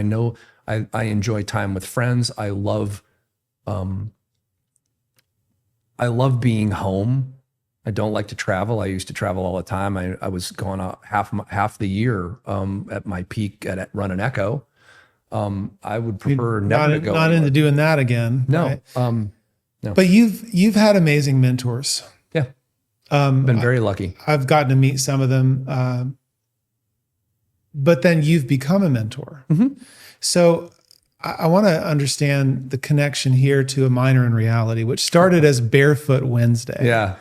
[SPEAKER 3] know I enjoy time with friends. I love being home. I don't like to travel. I used to travel all the time. I was gone out half the year at my peak at Run and Echo. I would prefer never to go.
[SPEAKER 2] Not into doing that again.
[SPEAKER 3] No.
[SPEAKER 2] Right?
[SPEAKER 3] No.
[SPEAKER 2] But you've had amazing mentors.
[SPEAKER 3] Yeah. Been very lucky.
[SPEAKER 2] I've gotten to meet some of them. But then you've become a mentor.
[SPEAKER 3] Mm-hmm.
[SPEAKER 2] So I want to understand the connection here to A Minor in Reality, which started as Barefoot Wednesday.
[SPEAKER 3] Yeah.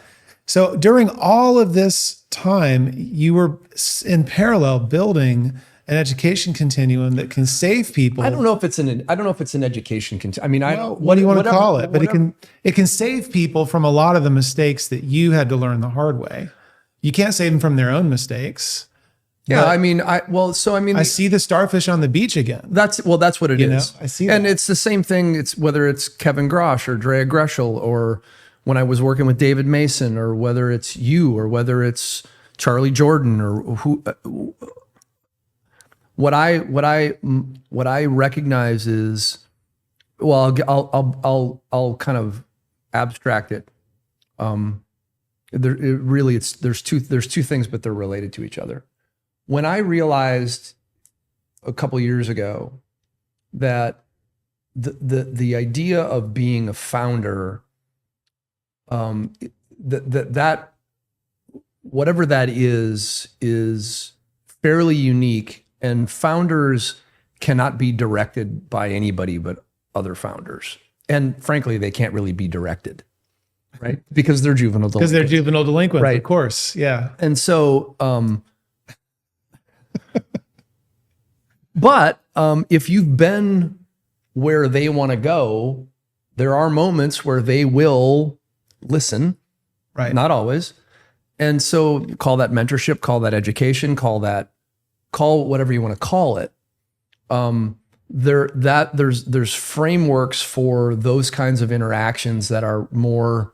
[SPEAKER 2] So during all of this time, you were in parallel building an education continuum that can save people.
[SPEAKER 3] I don't know if it's an education continuum. I mean,
[SPEAKER 2] what do you want to call it? But it can save people from a lot of the mistakes that you had to learn the hard way. You can't save them from their own mistakes.
[SPEAKER 3] Yeah, I
[SPEAKER 2] see the starfish on the beach again.
[SPEAKER 3] That's what it is.
[SPEAKER 2] I see
[SPEAKER 3] and
[SPEAKER 2] that.
[SPEAKER 3] it's the same thing. It's whether it's Kevin Grosh or Drea Greschel, or when I was working with David Mason, or whether it's you, or whether it's Charlie Jordan, or who. What I recognize is, well, I'll kind of abstract it. There's two things, but they're related to each other. When I realized a couple years ago that the idea of being a founder, that whatever that is fairly unique, and founders cannot be directed by anybody but other founders. And frankly, they can't really be directed, right? Because they're juvenile delinquents.
[SPEAKER 2] Because they're juvenile delinquents,
[SPEAKER 3] right?
[SPEAKER 2] Of course, yeah.
[SPEAKER 3] And so, but if you've been where they want to go, there are moments where they will listen,
[SPEAKER 2] right?
[SPEAKER 3] Not always. And so call that mentorship, call that education, call whatever you want to call it. There's frameworks for those kinds of interactions that are more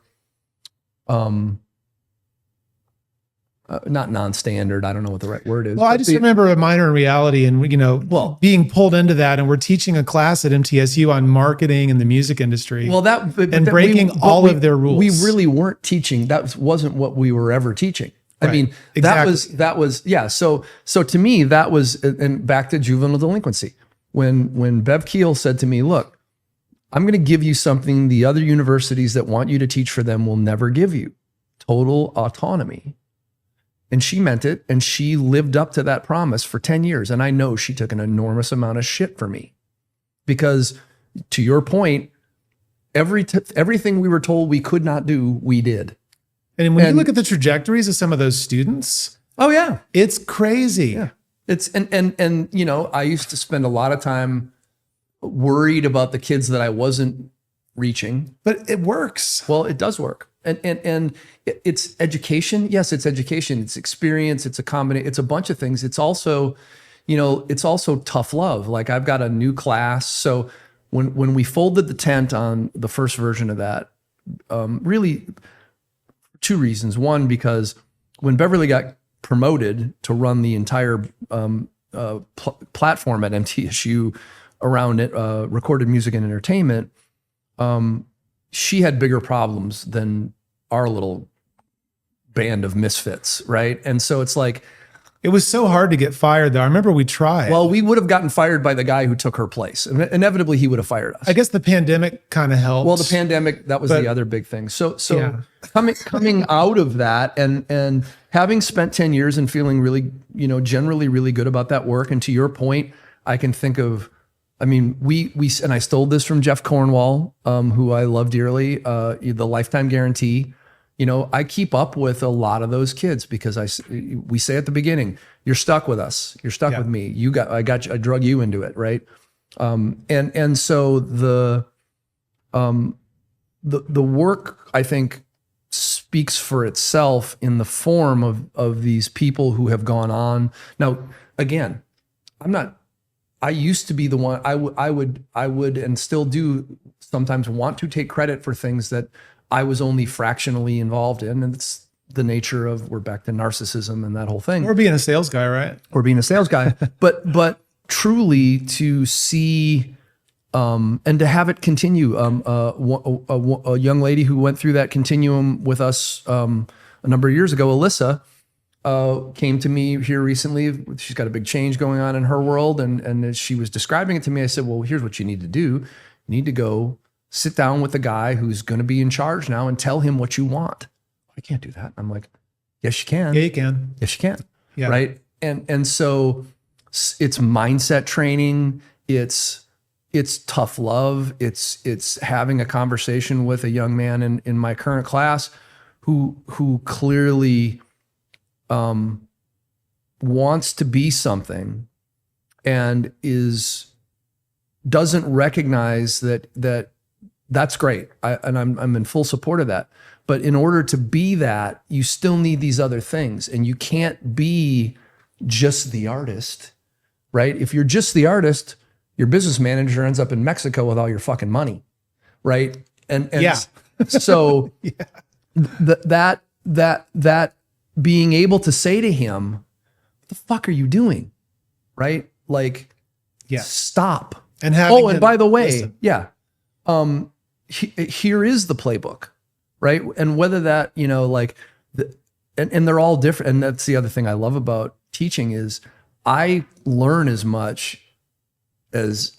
[SPEAKER 3] not non-standard. I don't know what the right word is.
[SPEAKER 2] Well, I just remember A Minor in Reality, and being pulled into that, and we're teaching a class at MTSU on marketing in the music industry.
[SPEAKER 3] Well,
[SPEAKER 2] breaking all of their rules.
[SPEAKER 3] We really weren't teaching. That wasn't what we were ever teaching.
[SPEAKER 2] Right.
[SPEAKER 3] I mean,
[SPEAKER 2] exactly.
[SPEAKER 3] that was yeah. So to me, that was, and back to juvenile delinquency. When Bev Keel said to me, "Look, I'm going to give you something the other universities that want you to teach for them will never give you: total autonomy." And she meant it, and she lived up to that promise for 10 years. And I know she took an enormous amount of shit for me. because to your point, everything we were told we could not do, we did.
[SPEAKER 2] And when you look at the trajectories of some of those students,
[SPEAKER 3] oh yeah,
[SPEAKER 2] it's crazy.
[SPEAKER 3] Yeah. It's and you know, I used to spend a lot of time worried about the kids that I wasn't reaching.
[SPEAKER 2] But it works.
[SPEAKER 3] Well, it does work. And it's education. Yes, it's education. It's experience. It's a combination. It's a bunch of things. It's also, you know, it's also tough love. Like I've got a new class. So when we folded the tent on the first version of that, really two reasons. One, because when Beverly got promoted to run the entire platform at MTSU around it, recorded music and entertainment, she had bigger problems than our little band of misfits, right? And so it's like,
[SPEAKER 2] it was so hard to get fired, though. I remember we tried.
[SPEAKER 3] well, we would have gotten fired by the guy who took her place. Inevitably, he would have fired us.
[SPEAKER 2] I guess the pandemic kind of helped.
[SPEAKER 3] Well, the pandemic, that was the other big thing. So
[SPEAKER 2] Yeah.
[SPEAKER 3] coming out of that and having spent 10 years and feeling really, you know, generally really good about that work. And to your point, I can think of, I mean, we and I stole this from Jeff Cornwall, who I love dearly, the lifetime guarantee. You know, I keep up with a lot of those kids because we say at the beginning, you're stuck with us. You're stuck with me. I drug you into it. Right. And so the work, I think, speaks for itself in the form of these people who have gone on. Now, again, I used to be the one, I would and still do sometimes want to take credit for things that I was only fractionally involved in. And it's the nature of, we're back to narcissism and that whole thing.
[SPEAKER 2] Or being a sales guy, right?
[SPEAKER 3] Or being a sales guy. but truly to see, and to have it continue. A young lady who went through that continuum with us a number of years ago, Alyssa, came to me here recently. She's got a big change going on in her world. And as she was describing it to me, I said, well, here's what you need to do. You need to go sit down with the guy who's going to be in charge now and tell him what you want. I can't do that. I'm like, yes, you can.
[SPEAKER 2] Yeah, you can.
[SPEAKER 3] Yes, you can.
[SPEAKER 2] Yeah.
[SPEAKER 3] Right. And so it's mindset training. It's tough love. It's having a conversation with a young man in my current class who clearly wants to be something and doesn't recognize that that's great. I'm in full support of that. But in order to be that, you still need these other things, and you can't be just the artist, right? If you're just the artist, your business manager ends up in Mexico with all your fucking money, right? And
[SPEAKER 2] Yeah.
[SPEAKER 3] So that being able to say to him, what the fuck are you doing? Right? Like,
[SPEAKER 2] Yeah.
[SPEAKER 3] stop.
[SPEAKER 2] And having
[SPEAKER 3] and
[SPEAKER 2] him
[SPEAKER 3] by the way,
[SPEAKER 2] listen.
[SPEAKER 3] yeah, here is the playbook, right? And whether that, you know, like, and they're all different. And that's the other thing I love about teaching is I learn as much as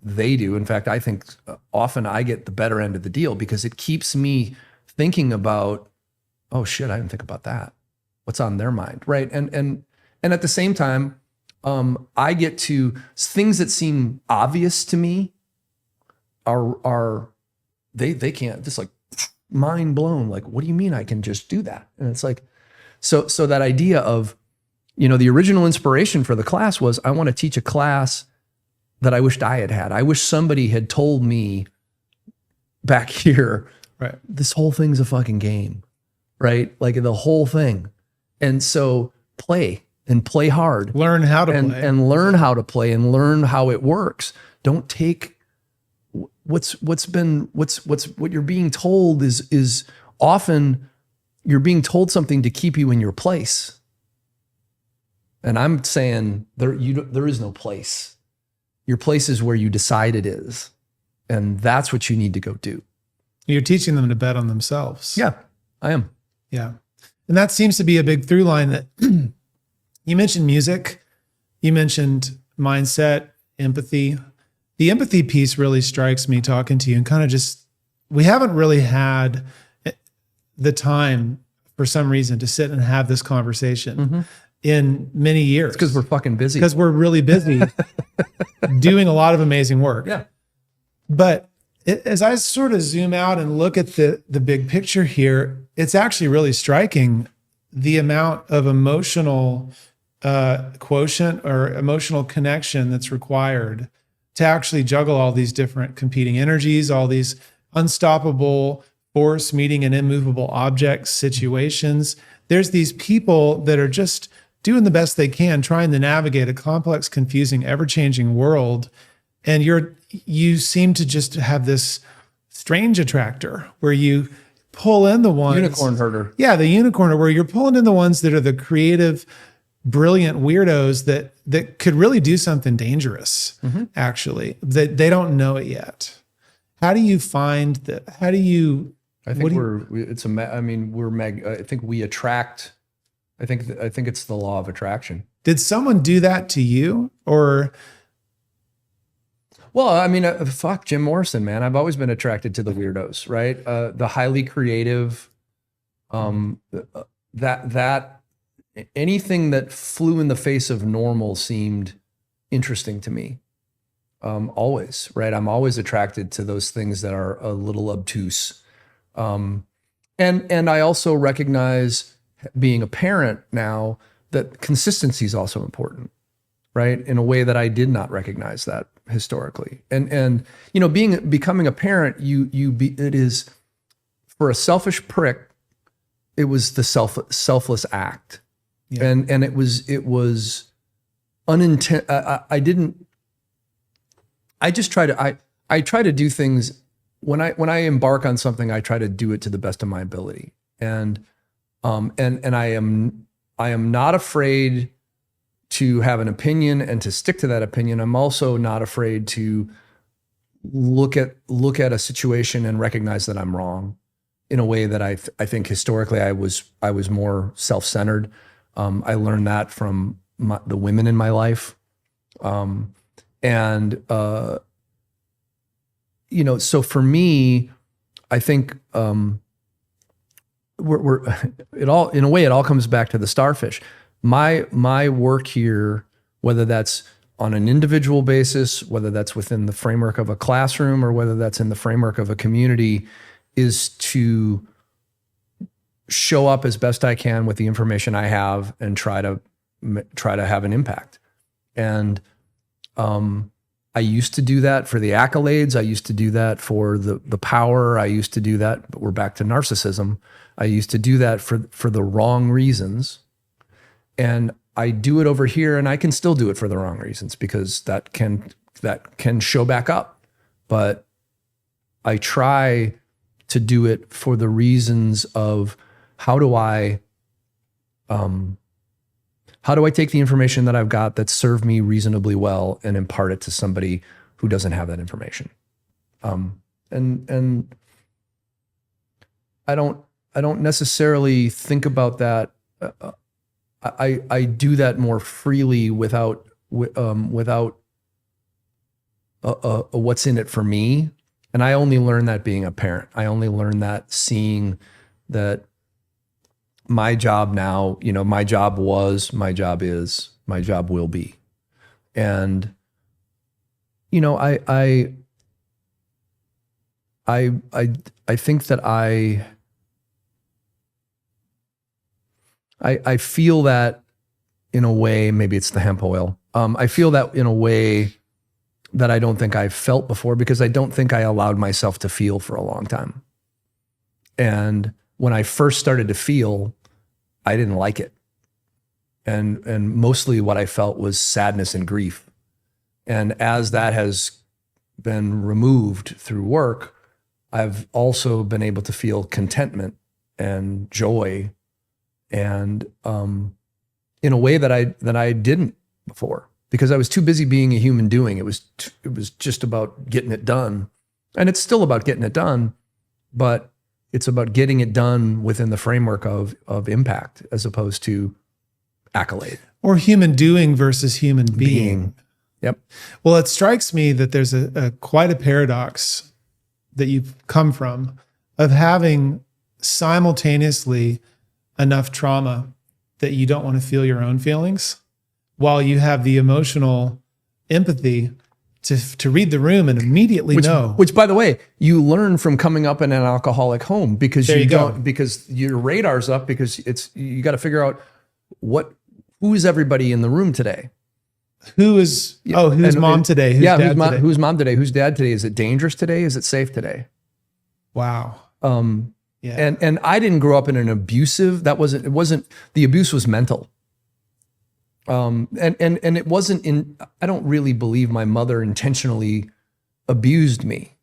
[SPEAKER 3] they do. In fact, I think often I get the better end of the deal because it keeps me thinking about, oh shit, I didn't think about that. What's on their mind, right? And at the same time, I get to things that seem obvious to me are they can't, just like mind blown. Like, what do you mean I can just do that? And it's like, so that idea of, you know, the original inspiration for the class was I want to teach a class that I wished I had. I wish somebody had told me back here,
[SPEAKER 2] Right.
[SPEAKER 3] this whole thing's a fucking game, right? Like the whole thing. And so play hard.
[SPEAKER 2] Learn how to play.
[SPEAKER 3] And learn how to play and learn how it works. Don't take what you're being told is often you're being told something to keep you in your place. And I'm saying there is no place. Your place is where you decide it is. And that's what you need to go do.
[SPEAKER 2] You're teaching them to bet on themselves.
[SPEAKER 3] Yeah, I am.
[SPEAKER 2] Yeah. And that seems to be a big through line that you mentioned music, you mentioned mindset, empathy. The empathy piece really strikes me talking to you and kind of just, we haven't really had the time for some reason to sit and have this conversation in many years.
[SPEAKER 3] It's because we're fucking busy.
[SPEAKER 2] Because we're really busy. doing a lot of amazing work.
[SPEAKER 3] Yeah.
[SPEAKER 2] But as I sort of zoom out and look at the big picture here, it's actually really striking the amount of emotional quotient or emotional connection that's required to actually juggle all these different competing energies, all these unstoppable force meeting an immovable object situations. There's these people that are just doing the best they can, trying to navigate a complex, confusing, ever-changing world. And you seem to just have this strange attractor where you pull in the ones.
[SPEAKER 3] Unicorn herder.
[SPEAKER 2] Yeah, the unicorn, where you're pulling in the ones that are the creative, brilliant weirdos that could really do something dangerous, actually, that they don't know it yet. How do you find that? How do you?
[SPEAKER 3] I think I think we attract. I think it's the law of attraction.
[SPEAKER 2] Did someone do that to you, or?
[SPEAKER 3] Well, I mean, fuck Jim Morrison, man. I've always been attracted to the weirdos, right? The highly creative, that anything that flew in the face of normal seemed interesting to me. Always, right? I'm always attracted to those things that are a little obtuse. And I also recognize, being a parent now, that consistency is also important, right? In a way that I did not recognize that historically. And you know, becoming a parent, it is, for a selfish prick, it was the selfless act. Yeah. And it was unintentional. I try to do things when I embark on something, I try to do it to the best of my ability. And I am not afraid to have an opinion and to stick to that opinion. I'm also not afraid to look at a situation and recognize that I'm wrong, in a way that I think historically I was more self-centered. I learned that from the women in my life. You know, so for me, I think it all comes back to the Starfish. My work here, whether that's on an individual basis, whether that's within the framework of a classroom, or whether that's in the framework of a community, is to show up as best I can with the information I have and try to have an impact. And I used to do that for the accolades. I used to do that for the power. I used to do that, but we're back to narcissism. I used to do that for the wrong reasons. And I do it over here, and I can still do it for the wrong reasons, because that can show back up. But I try to do it for the reasons of how do I take the information that I've got that served me reasonably well and impart it to somebody who doesn't have that information. And I don't necessarily think about that. I do that more freely without what's in it for me. And I only learned that being a parent. I only learned that seeing that my job now, you know, my job was, my job is, my job will be. And, you know, I think that I feel that in a way, maybe it's the hemp oil. I feel that in a way that I don't think I've felt before, because I don't think I allowed myself to feel for a long time. And when I first started to feel, I didn't like it. And mostly what I felt was sadness and grief. And as that has been removed through work, I've also been able to feel contentment and joy, and in a way that I didn't before, because I was too busy being a human doing. It was just about getting it done. And it's still about getting it done, but it's about getting it done within the framework of impact, as opposed to accolade.
[SPEAKER 2] Or human doing versus human being.
[SPEAKER 3] Yep.
[SPEAKER 2] Well, it strikes me that there's quite a paradox that you've come from, of having simultaneously enough trauma that you don't want to feel your own feelings, while you have the emotional empathy to read the room and immediately know.
[SPEAKER 3] Which, by the way, you learn from coming up in an alcoholic home because because your radar's up, because you got to figure out who is everybody in the room today.
[SPEAKER 2] Who's mom today? Who's dad today?
[SPEAKER 3] Who's mom today? Who's dad today? Is it dangerous today? Is it safe today?
[SPEAKER 2] Wow.
[SPEAKER 3] Yeah. And I didn't grow up in an abusive. The abuse was mental. And it wasn't I don't really believe my mother intentionally abused me.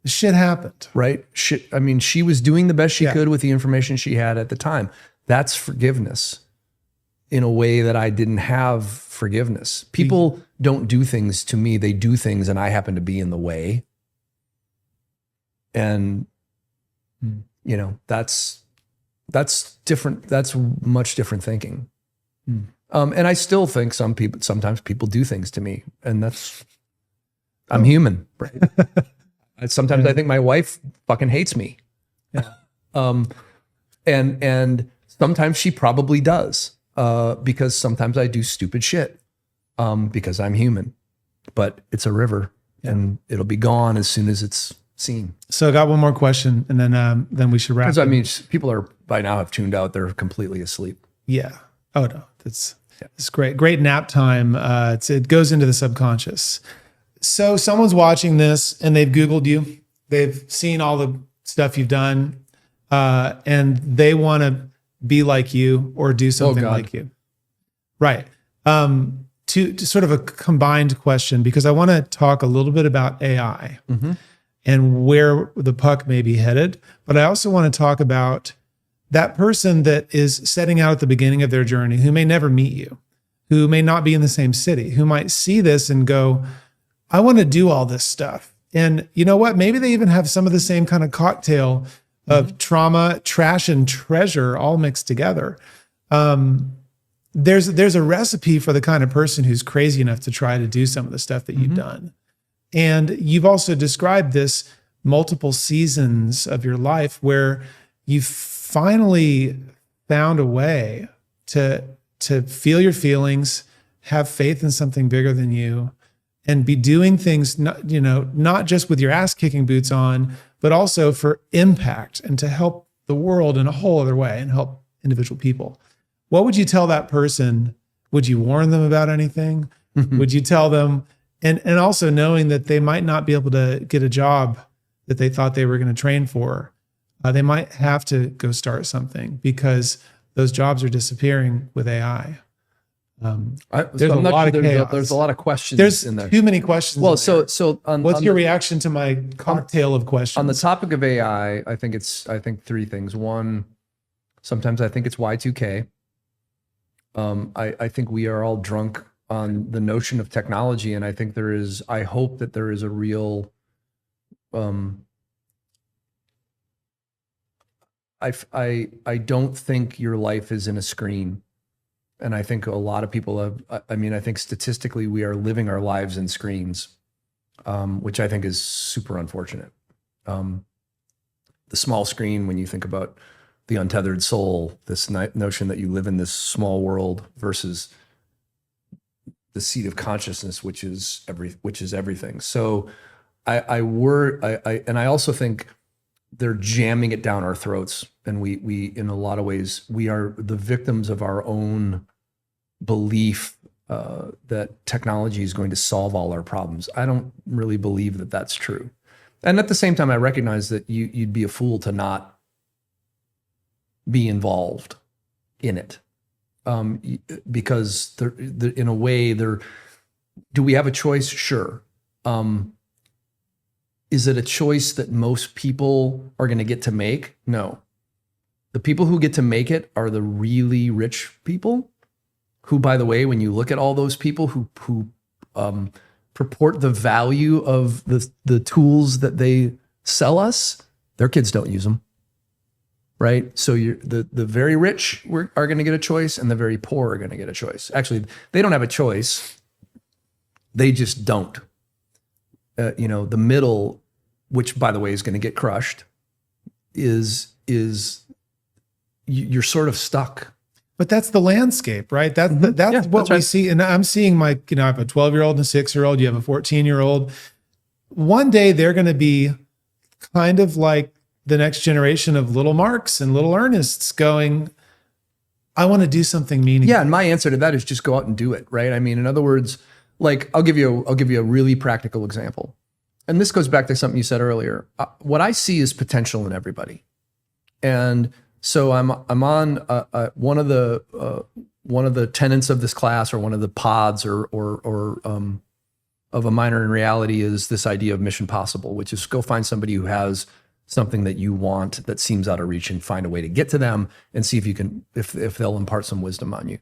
[SPEAKER 2] Shit happened.
[SPEAKER 3] Right? I mean, she was doing the best she could with the information she had at the time. That's forgiveness in a way that I didn't have forgiveness. People don't do things to me. They do things and I happen to be in the way. And, that's different. That's much different thinking. And I still think sometimes people do things to me, and I'm human. Right? Sometimes I think my wife fucking hates me.
[SPEAKER 2] Yeah.
[SPEAKER 3] And sometimes she probably does, because sometimes I do stupid shit, because I'm human. But it's a river, and it'll be gone as soon as it's seen.
[SPEAKER 2] So I got one more question, and then we should wrap.
[SPEAKER 3] Because I mean, people are by now have tuned out; they're completely asleep.
[SPEAKER 2] Yeah. Oh no, it's great. Great nap time. It goes into the subconscious. So someone's watching this and they've Googled you. They've seen all the stuff you've done, and they want to be like you or do something like you. Right. To sort of a combined question, because I want to talk a little bit about AI and where the puck may be headed. But I also want to talk about that person that is setting out at the beginning of their journey, who may never meet you, who may not be in the same city, who might see this and go, I want to do all this stuff. And you know what? Maybe they even have some of the same kind of cocktail of trauma, trash, and treasure all mixed together. There's a recipe for the kind of person who's crazy enough to try to do some of the stuff that you've done. And you've also described this multiple seasons of your life where you finally found a way to feel your feelings, have faith in something bigger than you, and be doing things not just with your ass kicking boots on, but also for impact and to help the world in a whole other way and help individual people. What would you tell that person? Would you warn them about anything? Would you tell them, and also knowing that they might not be able to get a job that they thought they were going to train for, they might have to go start something because those jobs are disappearing with AI. There's a lot of chaos.
[SPEAKER 3] There's a lot of questions in there.
[SPEAKER 2] Too many questions.
[SPEAKER 3] Well, so
[SPEAKER 2] what's your reaction to my cocktail of questions?
[SPEAKER 3] On the topic of AI, I think three things. One, sometimes I think it's Y2K. I think we are all drunk on the notion of technology, and I hope that there is a real I don't think your life is in a screen. And I think a lot of people I think statistically we are living our lives in screens, which I think is super unfortunate. The small screen, when you think about the untethered soul, this notion that you live in this small world versus the seat of consciousness, which is everything. So I also think they're jamming it down our throats. And we in a lot of ways, we are the victims of our own belief that technology is going to solve all our problems. I don't really believe that that's true. And at the same time, I recognize that you'd be a fool to not be involved in it. Because in a way, do we have a choice? Sure. Is it a choice that most people are going to get to make? No. The people who get to make it are the really rich people who, by the way, when you look at all those people who purport the value of the tools that they sell us, their kids don't use them, right? So the very rich are going to get a choice, and the very poor are going to get a choice. Actually, they don't have a choice. They just don't. The middle, which by the way is going to get crushed, is you're sort of stuck.
[SPEAKER 2] But that's the landscape, right? That's what we see. And I'm seeing I have a 12-year-old and a 6-year-old. You have a 14-year-old. One day they're going to be kind of like the next generation of little Marks and little Ernests going, I want to do something meaningful.
[SPEAKER 3] Yeah. And my answer to that is just go out and do it. Right. I mean, in other words, like I'll give you a really practical example. And this goes back to something you said earlier. What I see is potential in everybody. And so I'm on one of the tenets of this class, or one of the pods, or of a minor in reality, is this idea of mission possible, which is go find somebody who has something that you want that seems out of reach, and find a way to get to them and see if you can, if they'll impart some wisdom on you.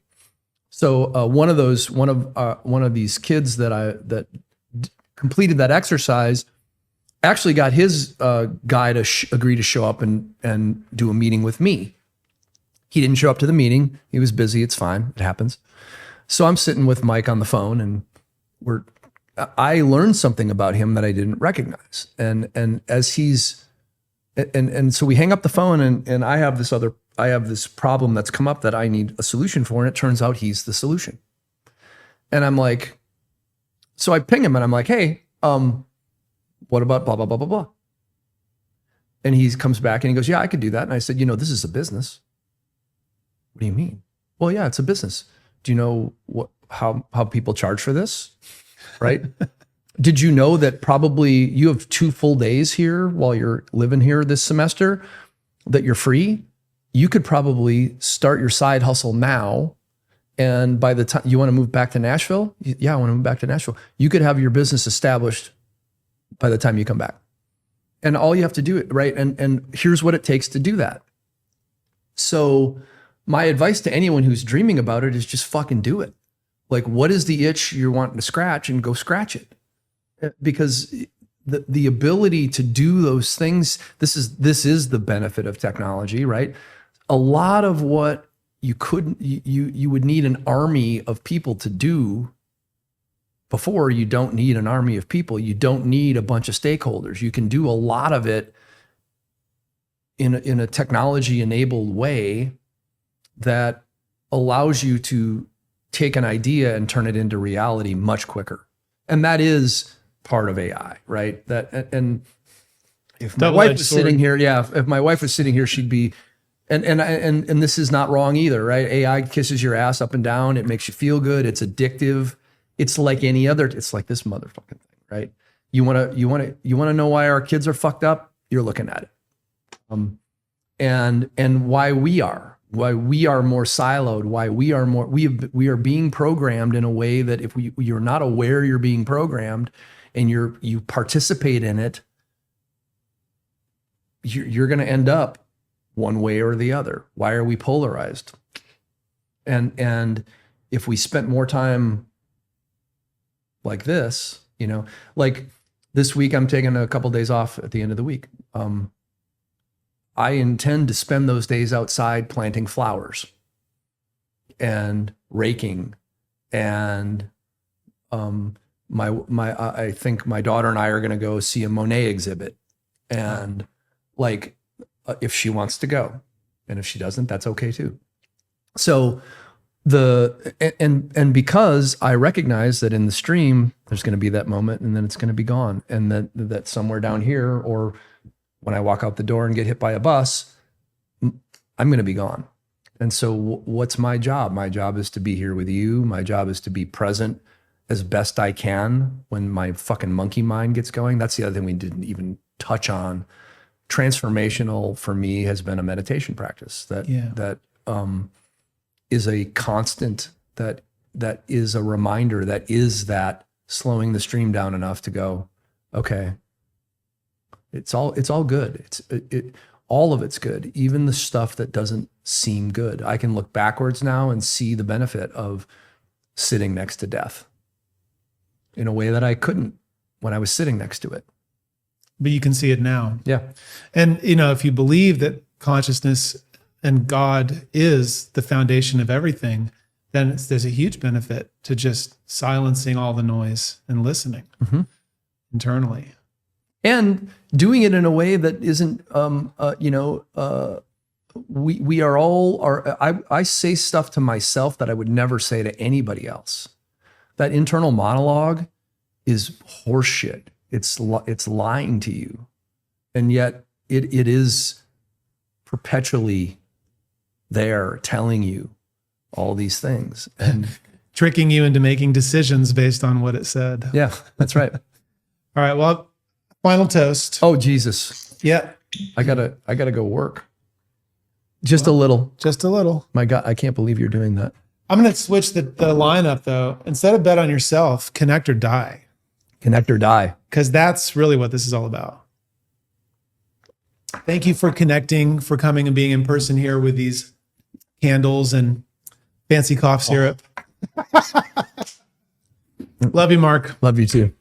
[SPEAKER 3] So one of these kids that completed that exercise actually got his guy to agree to show up and do a meeting with me. He didn't show up to the meeting. He was busy. It's fine. It happens. So I'm sitting with Mike on the phone, and I learned something about him that I didn't recognize. And as he's, and so we hang up the phone, and I have this problem that's come up that I need a solution for. And it turns out he's the solution. And I'm like, so I ping him and I'm like, hey, what about blah, blah, blah, blah, blah. And he comes back and he goes, yeah, I could do that. And I said, this is a business. What do you mean? Well, yeah, it's a business. Do you know how people charge for this? Right? Did you know that probably you have 2 full days here while you're living here this semester that you're free? You could probably start your side hustle now. And by the time you want to move back to Nashville, yeah, I want to move back to Nashville. You could have your business established by the time you come back. And all you have to do it, right? And here's what it takes to do that. So my advice to anyone who's dreaming about it is just fucking do it. Like, what is the itch you're wanting to scratch, and go scratch it. Because the ability to do those things, this is the benefit of technology, right? A lot of what you would need an army of people to do before, you don't need an army of people. You don't need a bunch of stakeholders. You can do a lot of it in a technology enabled way that allows you to take an idea and turn it into reality much quicker. And that is part of AI, right? And if my wife was sitting here, if my wife was sitting here, she'd be, and this is not wrong either, right? AI kisses your ass up and down. It makes you feel good. It's addictive. It's like any other, it's like this motherfucking thing, right? You want to know why our kids are fucked up? You're looking at it. And why we are more siloed, why we are being programmed in a way that if you're not aware you're being programmed and you participate in it, you're going to end up one way or the other. Why are we polarized? And if we spent more time like this, like this week, I'm taking a couple days off at the end of the week. I intend to spend those days outside planting flowers and raking. And I think my daughter and I are going to go see a Monet exhibit. And if she wants to go, and if she doesn't, that's okay too. So because I recognize that in the stream, there's going to be that moment and then it's going to be gone. And that somewhere down here, or when I walk out the door and get hit by a bus, I'm going to be gone. And so what's my job? My job is to be here with you. My job is to be present as best I can when my fucking monkey mind gets going. That's the other thing we didn't even touch on. Transformational for me has been a meditation practice that is a constant, that is a reminder, that is that slowing the stream down enough to go, okay, it's all good. All of it's good. Even the stuff that doesn't seem good. I can look backwards now and see the benefit of sitting next to death in a way that I couldn't when I was sitting next to it.
[SPEAKER 2] But you can see it now.
[SPEAKER 3] Yeah.
[SPEAKER 2] And, if you believe that consciousness and God is the foundation of everything, then there's a huge benefit to just silencing all the noise and listening internally.
[SPEAKER 3] And doing it in a way that isn't, we are all I say stuff to myself that I would never say to anybody else. That internal monologue is horseshit. It's lying to you. And yet it is perpetually there telling you all these things and
[SPEAKER 2] tricking you into making decisions based on what it said.
[SPEAKER 3] yeah, that's right.
[SPEAKER 2] All right. Well, final toast.
[SPEAKER 3] Oh, Jesus.
[SPEAKER 2] Yeah.
[SPEAKER 3] I gotta go work. Just a little.
[SPEAKER 2] Just a little.
[SPEAKER 3] My God, I can't believe you're doing that.
[SPEAKER 2] I'm going to switch the lineup though. Instead of bet on yourself, connect or die.
[SPEAKER 3] Connect or die.
[SPEAKER 2] Because that's really what this is all about. Thank you for connecting, for coming and being in person here with these candles and fancy cough syrup. Love you, Mark.
[SPEAKER 3] Love you too.